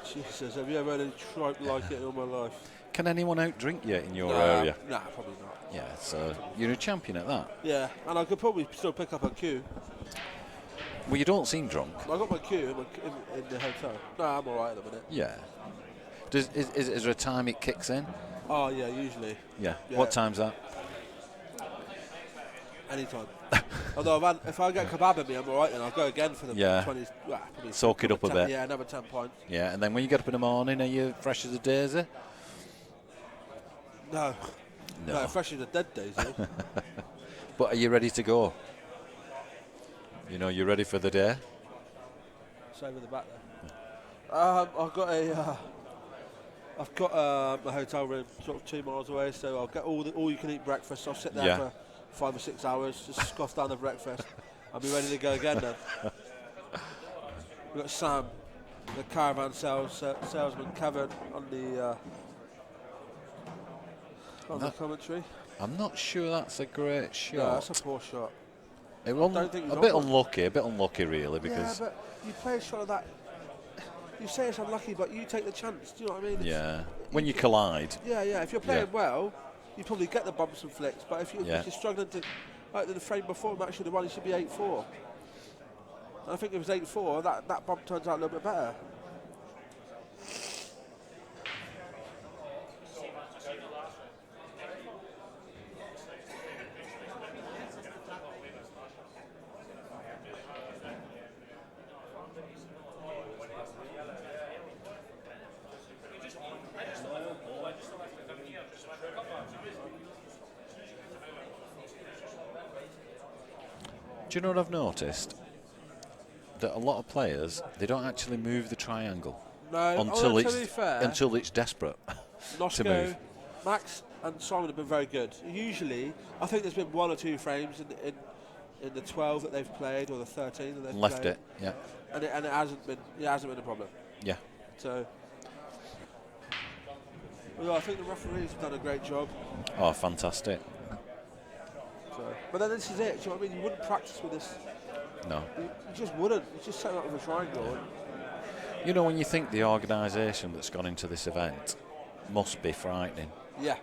Jesus, have you ever heard any tripe like it in all my life? Can anyone outdrink you in your area? Nah, probably not. Yeah, so you're a champion at that. Yeah, and I could probably still pick up a queue. Well, you don't seem drunk. I got my queue in the hotel. No, I'm all right at the minute. Yeah. Is there a time it kicks in? Oh, yeah, usually. Yeah. Yeah. What time's that? Anytime. Although if I get kebab in me, I'm all right then. I'll go again for the 20s. Well, soak it up a bit. Yeah, another 10 points. Yeah, and then when you get up in the morning, are you fresh as a daisy? No, fresh as a dead daisy. But are you ready to go? You know, you ready for the day? Same with the back there. I've got my hotel room sort of 2 miles away, so I'll get all you can eat breakfast. I'll sit there for 5 or 6 hours, just scoff down the breakfast. I'll be ready to go again then. We've got Sam, the caravan salesman, Kevin on the commentary. I'm not sure that's a great shot. No, that's a poor shot. It was don't think a bit unlucky really, because yeah, but you play a shot of that. You say it's unlucky, but you take the chance. Do you know what I mean? When you collide. Yeah. If you're playing well, you probably get the bumps and flicks. But if you're struggling to, like the frame before, match should have won. It should be 8-4. And I think if it was 8-4, that bump turns out a little bit better. Do you know what I've noticed? That a lot of players, they don't actually move the triangle until it's desperate to move. Max and Simon have been very good. Usually, I think there's been 1 or 2 frames in the 12 that they've played or the 13 that they've left played. it, yeah. And it hasn't been a problem. Yeah. So, well, I think the referees have done a great job. Oh, fantastic. So, but then this is it. Do you know what I mean? You wouldn't practice with this. No. You just wouldn't. You just set up with a triangle. You know, when you think the organisation that's gone into this event must be frightening. Yeah.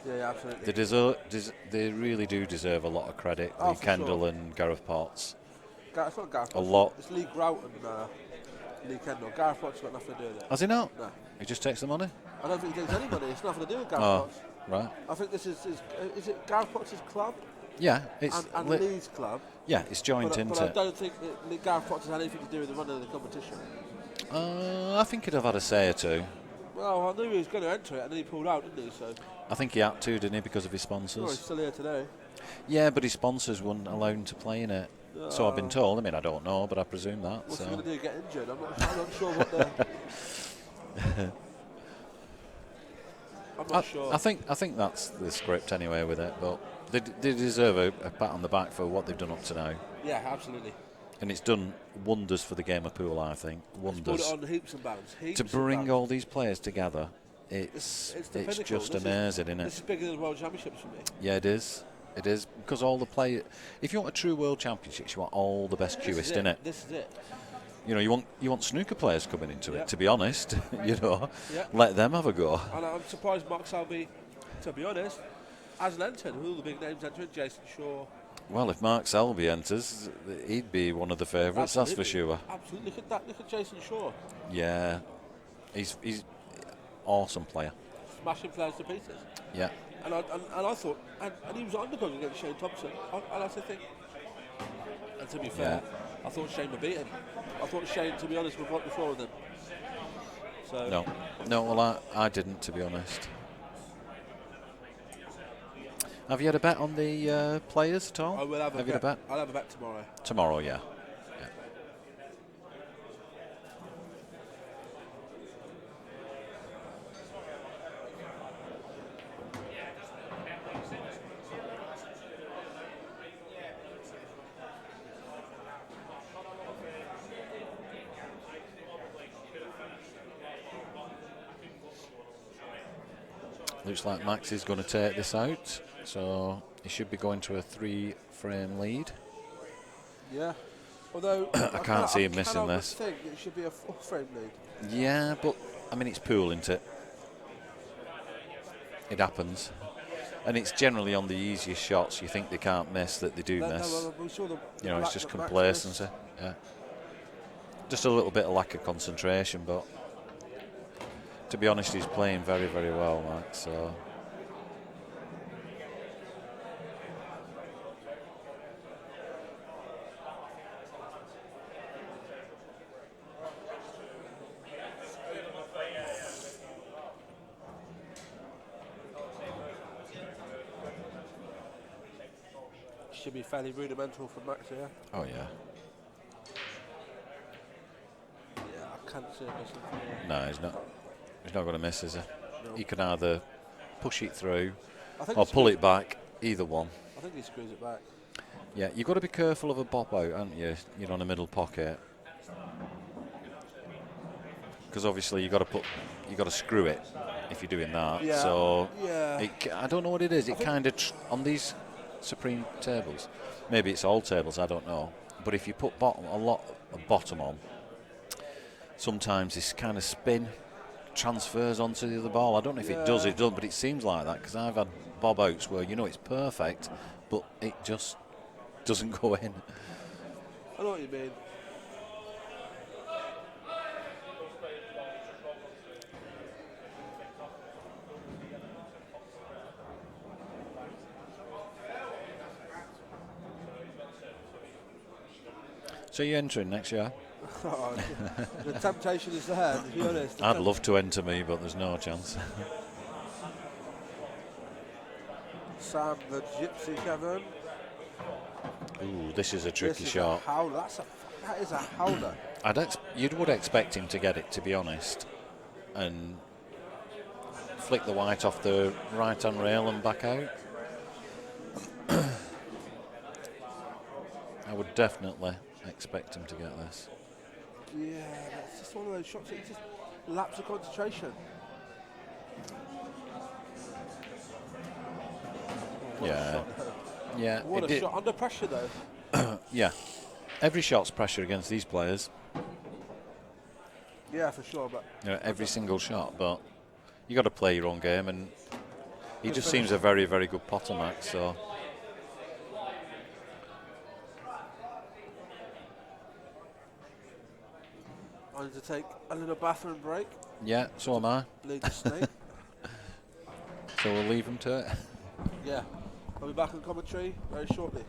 Yeah, absolutely. They really do deserve a lot of credit. Oh, Lee Kendall and Gareth Potts. It's not Gareth Potts. A lot. It's Lee Grout and Lee Kendall. Gareth Potts has got nothing to do with it. Has he not? No. He just takes the money? I don't think he takes any money. It's nothing to do with Gareth Potts. Right. I think this is it Gareth Potts' club? Yeah, it's and Lee's club. Yeah, it's joint into. But I don't think that Gareth Potts has anything to do with the running of the competition. I think he'd have had a say or two. Well, I knew he was going to enter it, and then he pulled out, didn't he? So. I think he had to, didn't he, because of his sponsors? Oh, he's still here today. Yeah, but his sponsors wouldn't allow him to play in it. So I've been told. I mean, I don't know, but I presume that. What's he going to do? Get injured? I'm not sure what the. I'm not sure. I think that's the script anyway with it, but they deserve a pat on the back for what they've done up to now. Yeah, absolutely. And it's done wonders for the game of pool, I think. Wonders. It's put it on heaps and bounds. To bring all these players together, it's just amazing, isn't it? This is bigger than the World Championships for me. Yeah, it is. It is, because all the players. If you want a true World Championships, you want all the best queuists in it. This is it. You know, you want snooker players coming into it. To be honest, Yep. Let them have a go. And I'm surprised Mark Selby, to be honest, hasn't entered. All the big names entered. Jason Shaw. Well, if Mark Selby enters, he'd be one of the favourites. That's for sure. Absolutely. Look at that. Look at Jason Shaw. Yeah, he's awesome player. Smashing players to pieces. Yeah. And I thought, and he was underdog against Shane Thompson. And I said, and to be fair, I thought Shane would beat him. I thought Shane, to be honest, would wipe the floor with him. So No, well, I didn't, to be honest. Have you had a bet on the players at all? I will have you a had a bet? I'll have a bet tomorrow. Tomorrow, yeah. Looks like Max is going to take this out, so he should be going to a 3-frame lead. Yeah. Although I can't see him missing this. I think it should be a 4-frame lead. Yeah, but I mean it's pool, isn't it? It happens, and it's generally on the easiest shots you think they can't miss that they do miss. We saw It's just complacency. Yeah. Just a little bit of lack of concentration, but to be honest, he's playing very, very well, Max. So. Should be fairly rudimental for Max here. Oh yeah. Yeah, I can't see him missing. No, he's not. He's not going to miss, is he? No. He can either push it through I think or he pull screws it back. Either one. I think he screws it back. Yeah, you've got to be careful of a bop out, haven't you? You're on a middle pocket. Because obviously you've got to screw it if you're doing that. Yeah. So Yeah. I don't know what it is. It kind of on these Supreme tables, maybe it's all tables, I don't know. But if you put a lot of bottom on, sometimes this kind of spin transfers onto the other ball. I don't know if it does, but it seems like that because I've had bob outs where it's perfect, but it just doesn't go in. I know what you mean. So you're entering next year? Oh, the temptation is there, to be honest. I'd love to enter me, but there's no chance. Sam the Gypsy Kevin. Ooh, this is a tricky This is shot. a howler. That is a howler. You would expect him to get it, to be honest, and flick the white off the right-hand rail and back out. I would definitely expect him to get this. Yeah, it's just one of those shots that just lapse of concentration. Yeah. Yeah. What a shot under pressure though. Yeah. Every shot's pressure against these players. Yeah, for sure. But Every single shot, but you got to play your own game, and he just seems a very, very good potter, Max. So. I need to take a little bathroom break. Yeah, so am I. Bleed the snake. So we'll leave him to it. Yeah. I'll be back on commentary very shortly.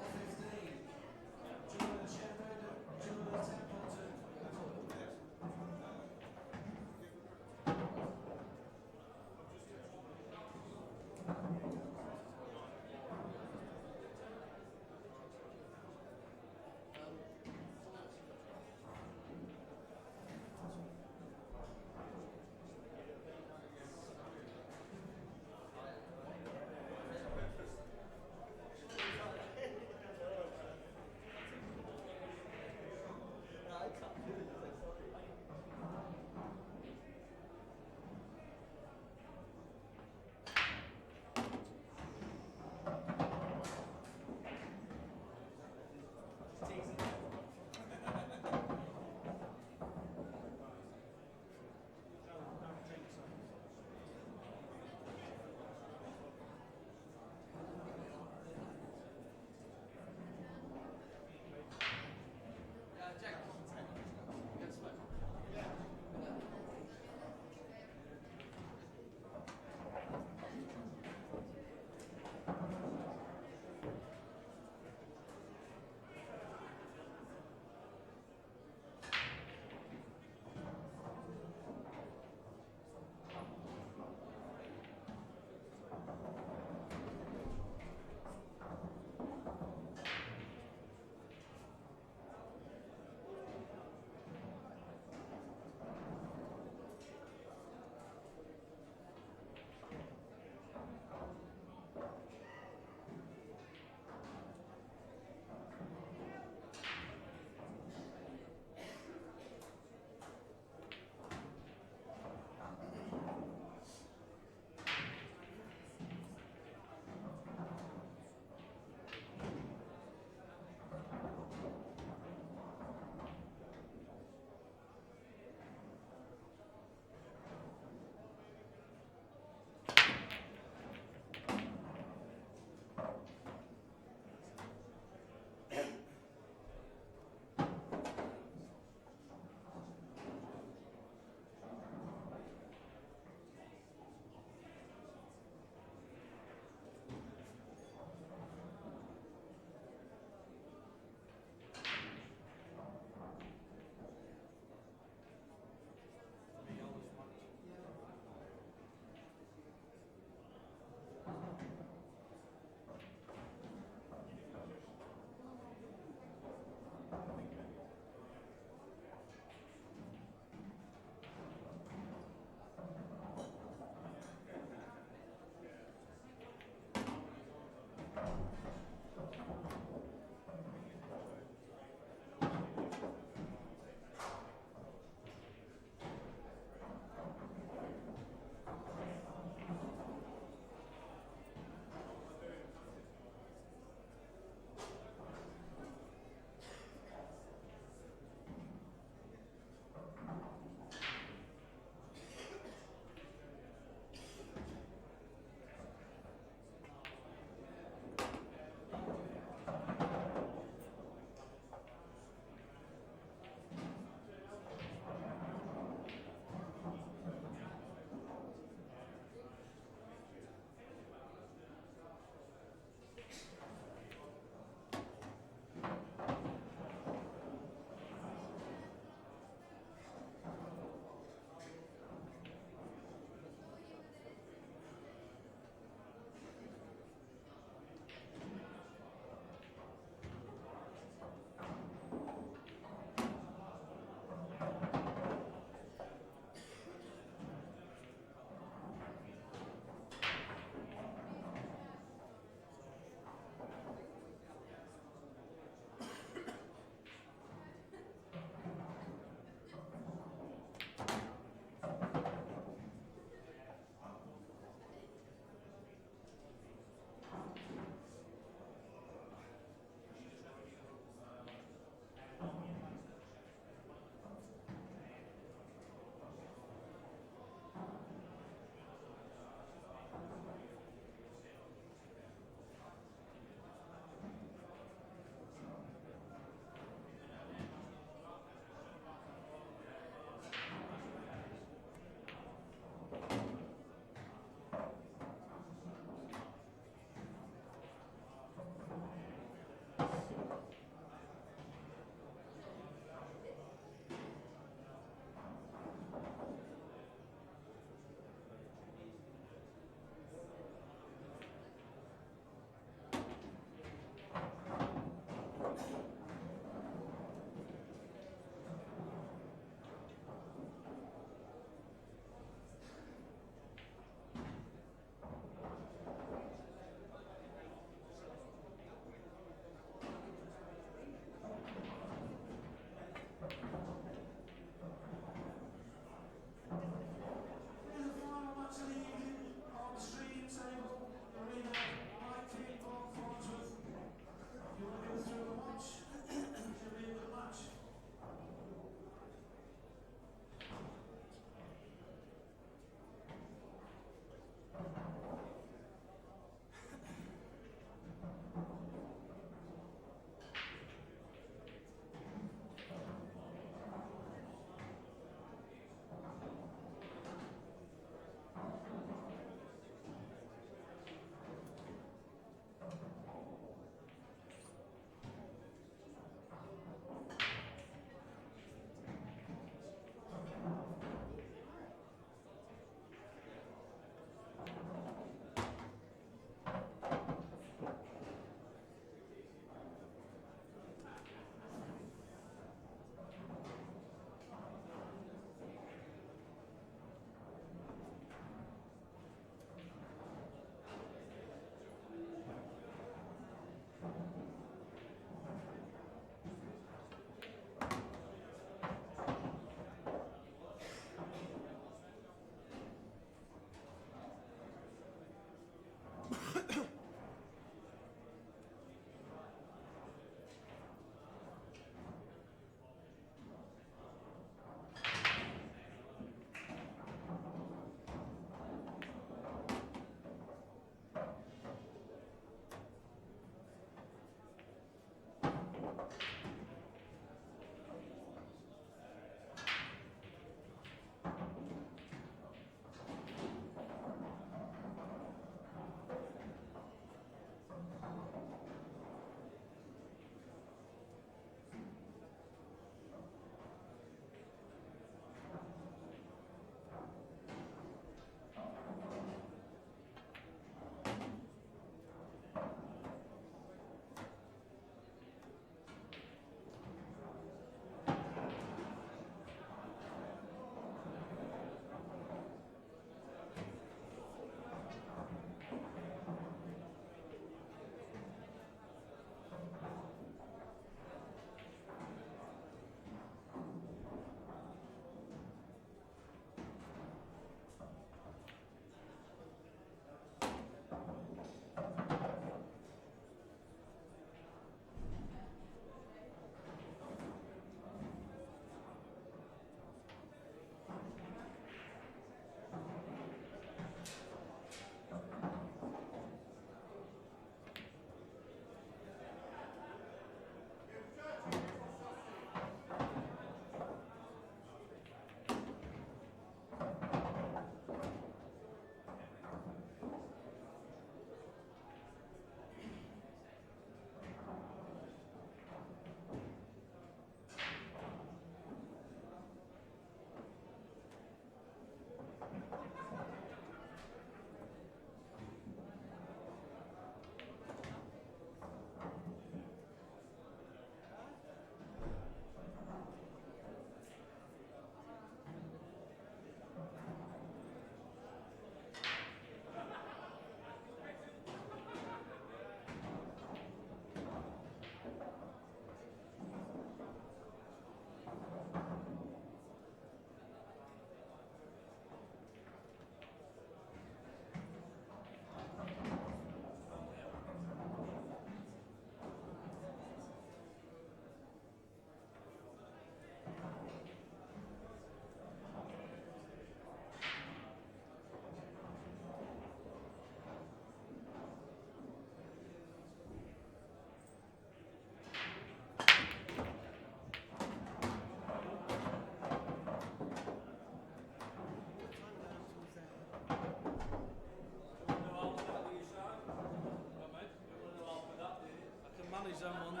his own ones.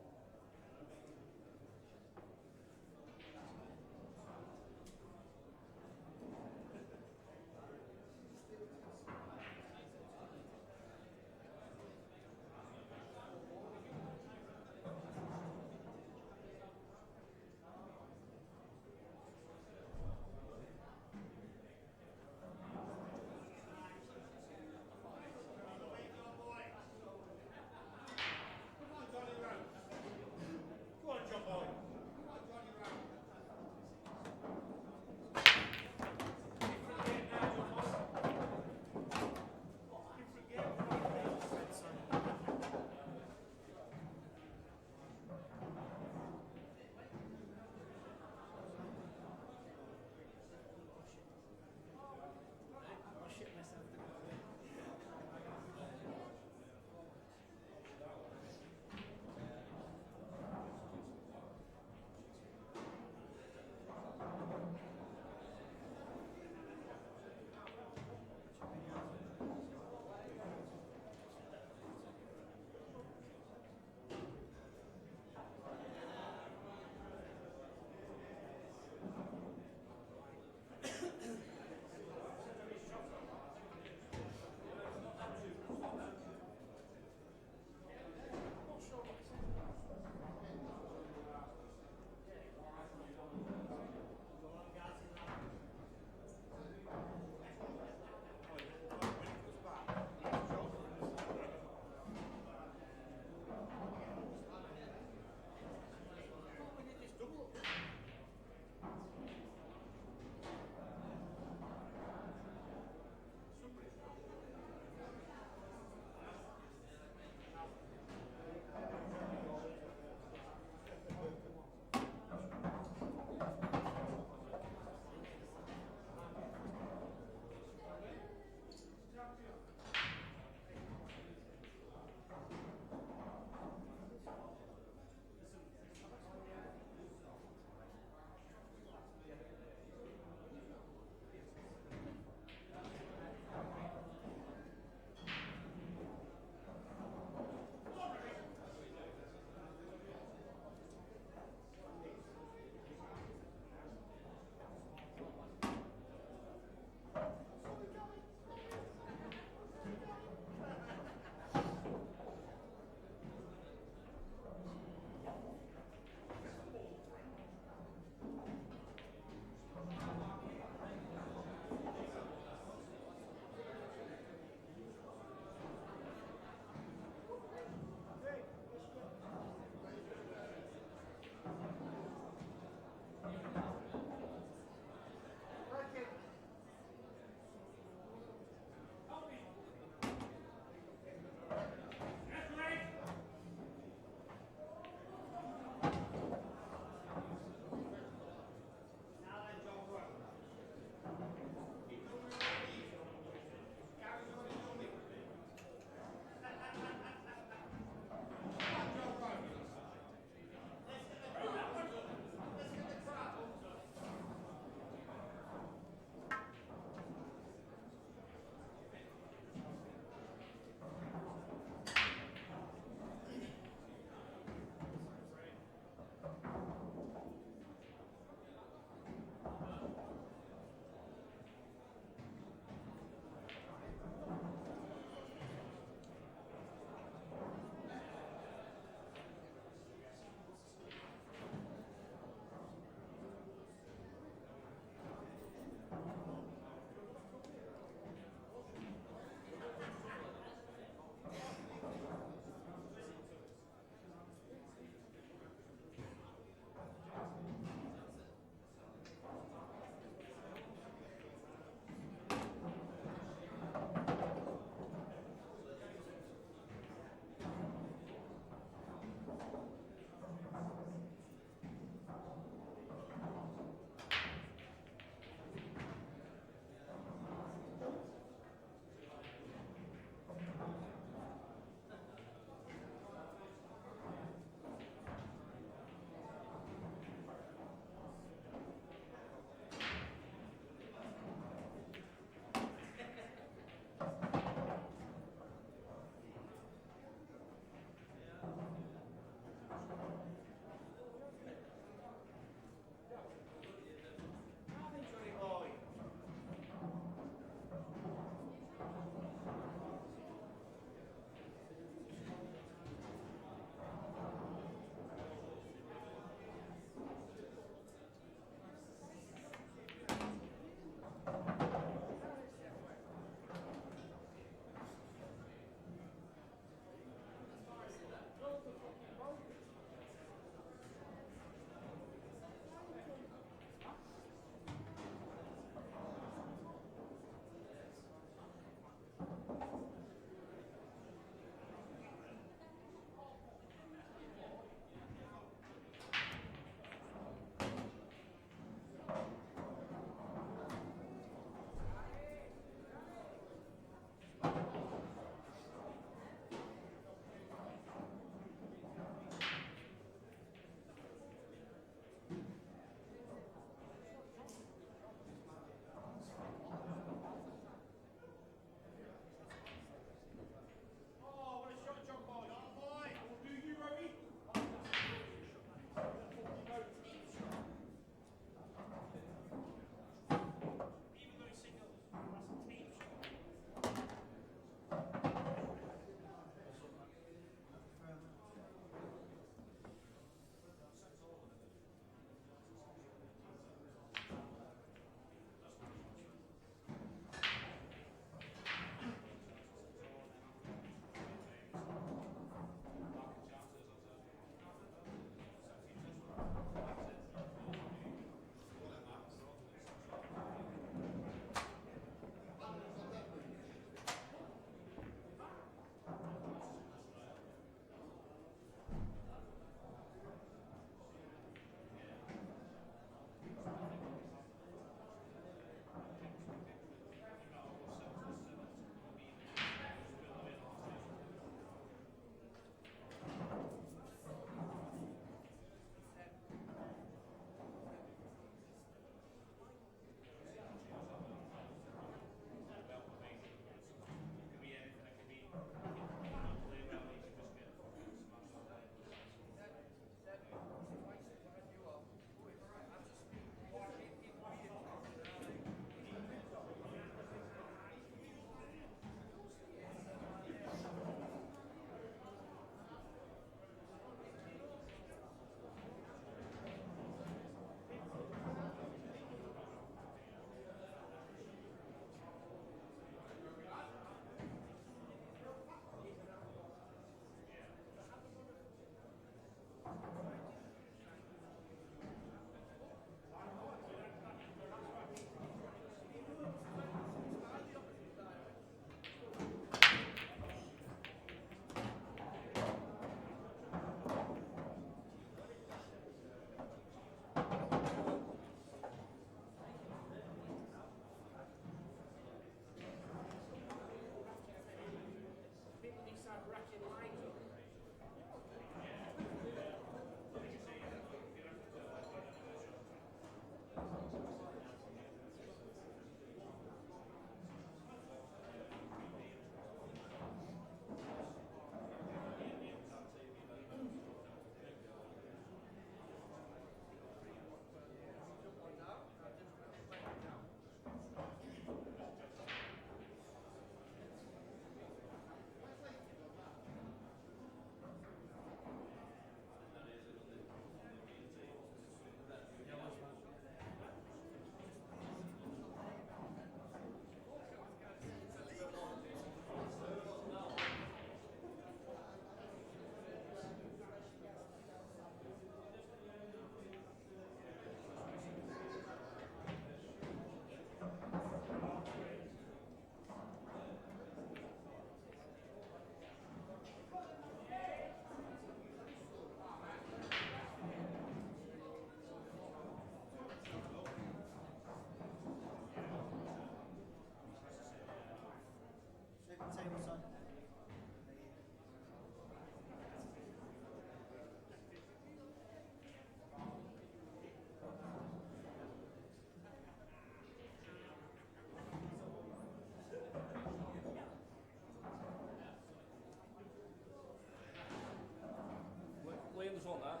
phone that.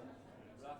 Raf.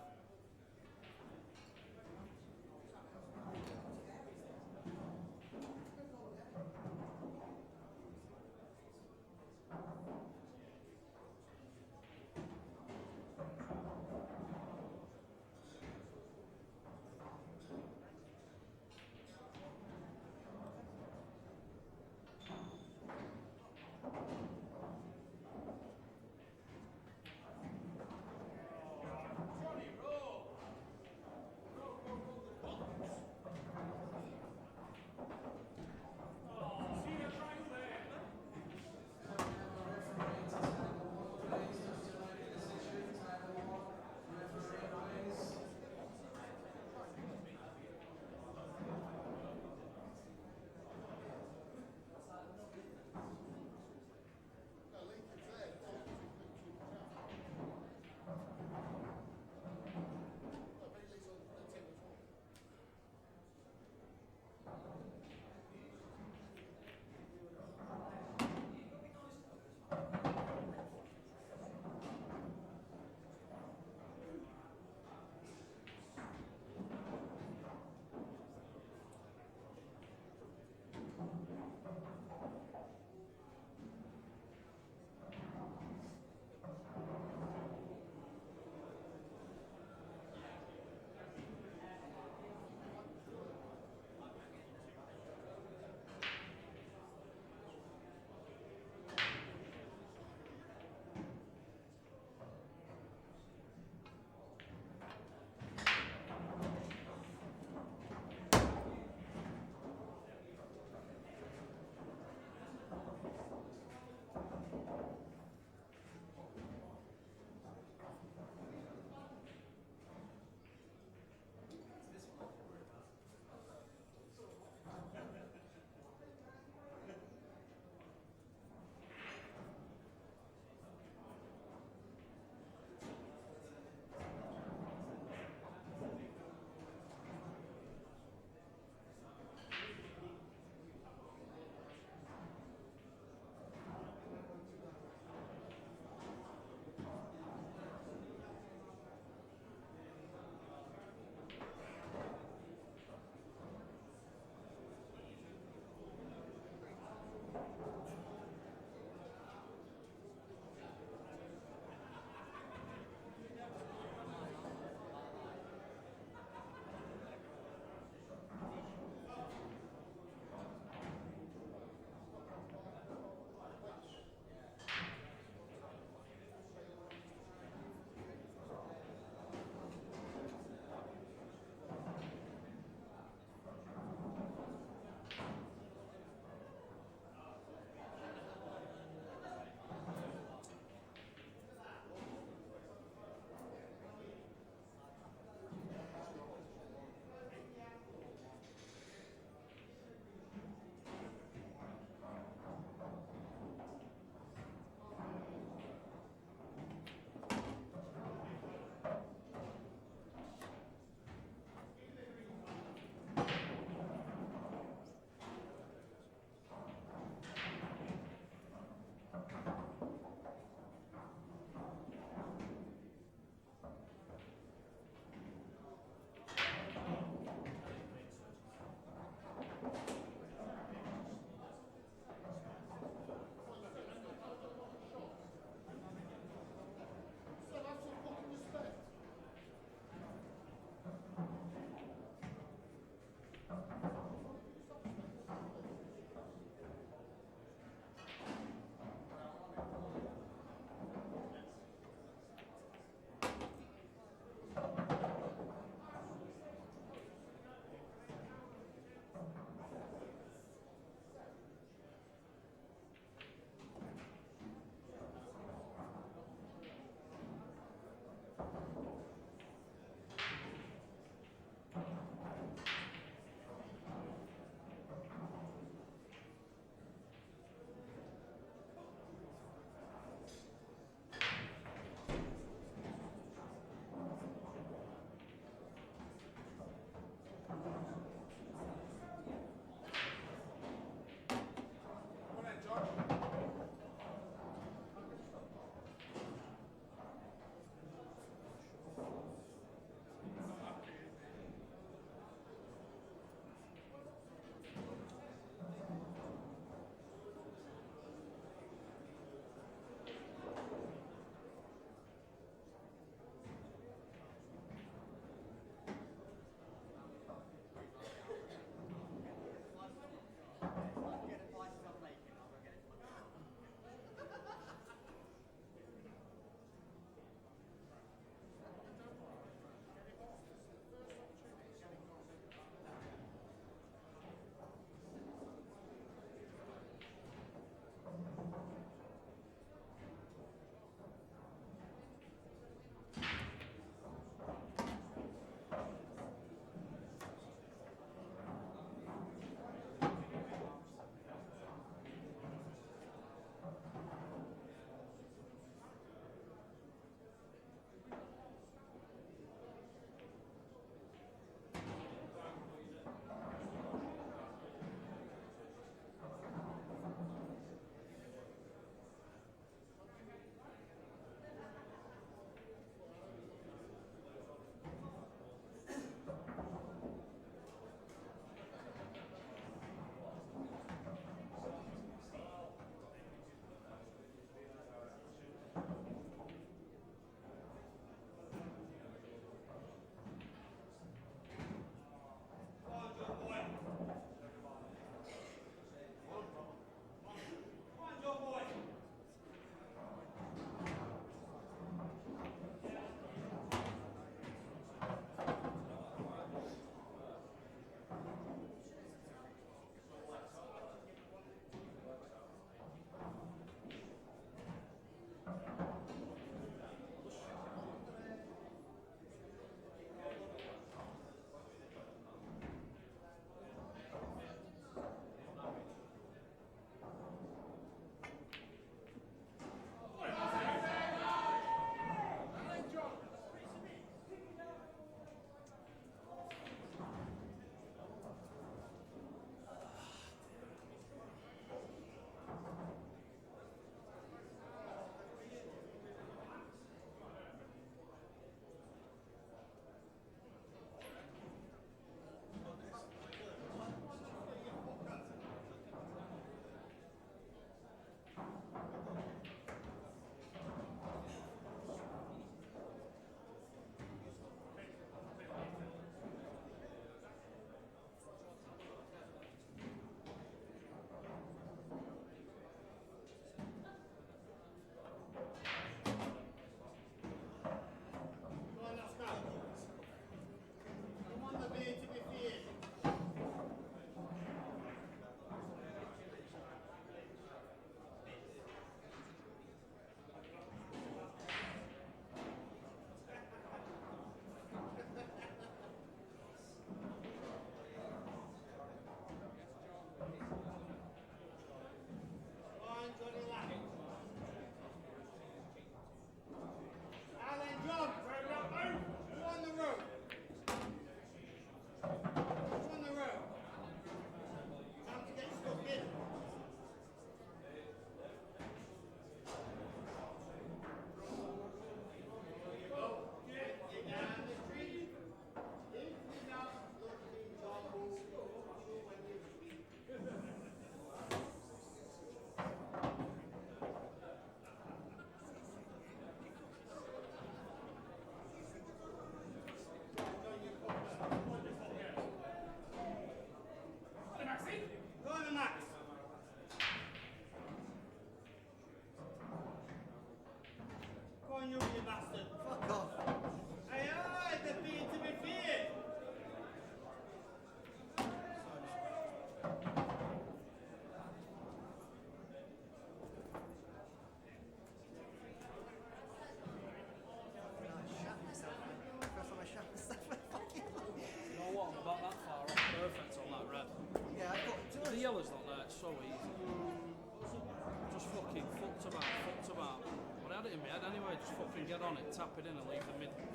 foot can get on it, tap it in and leave the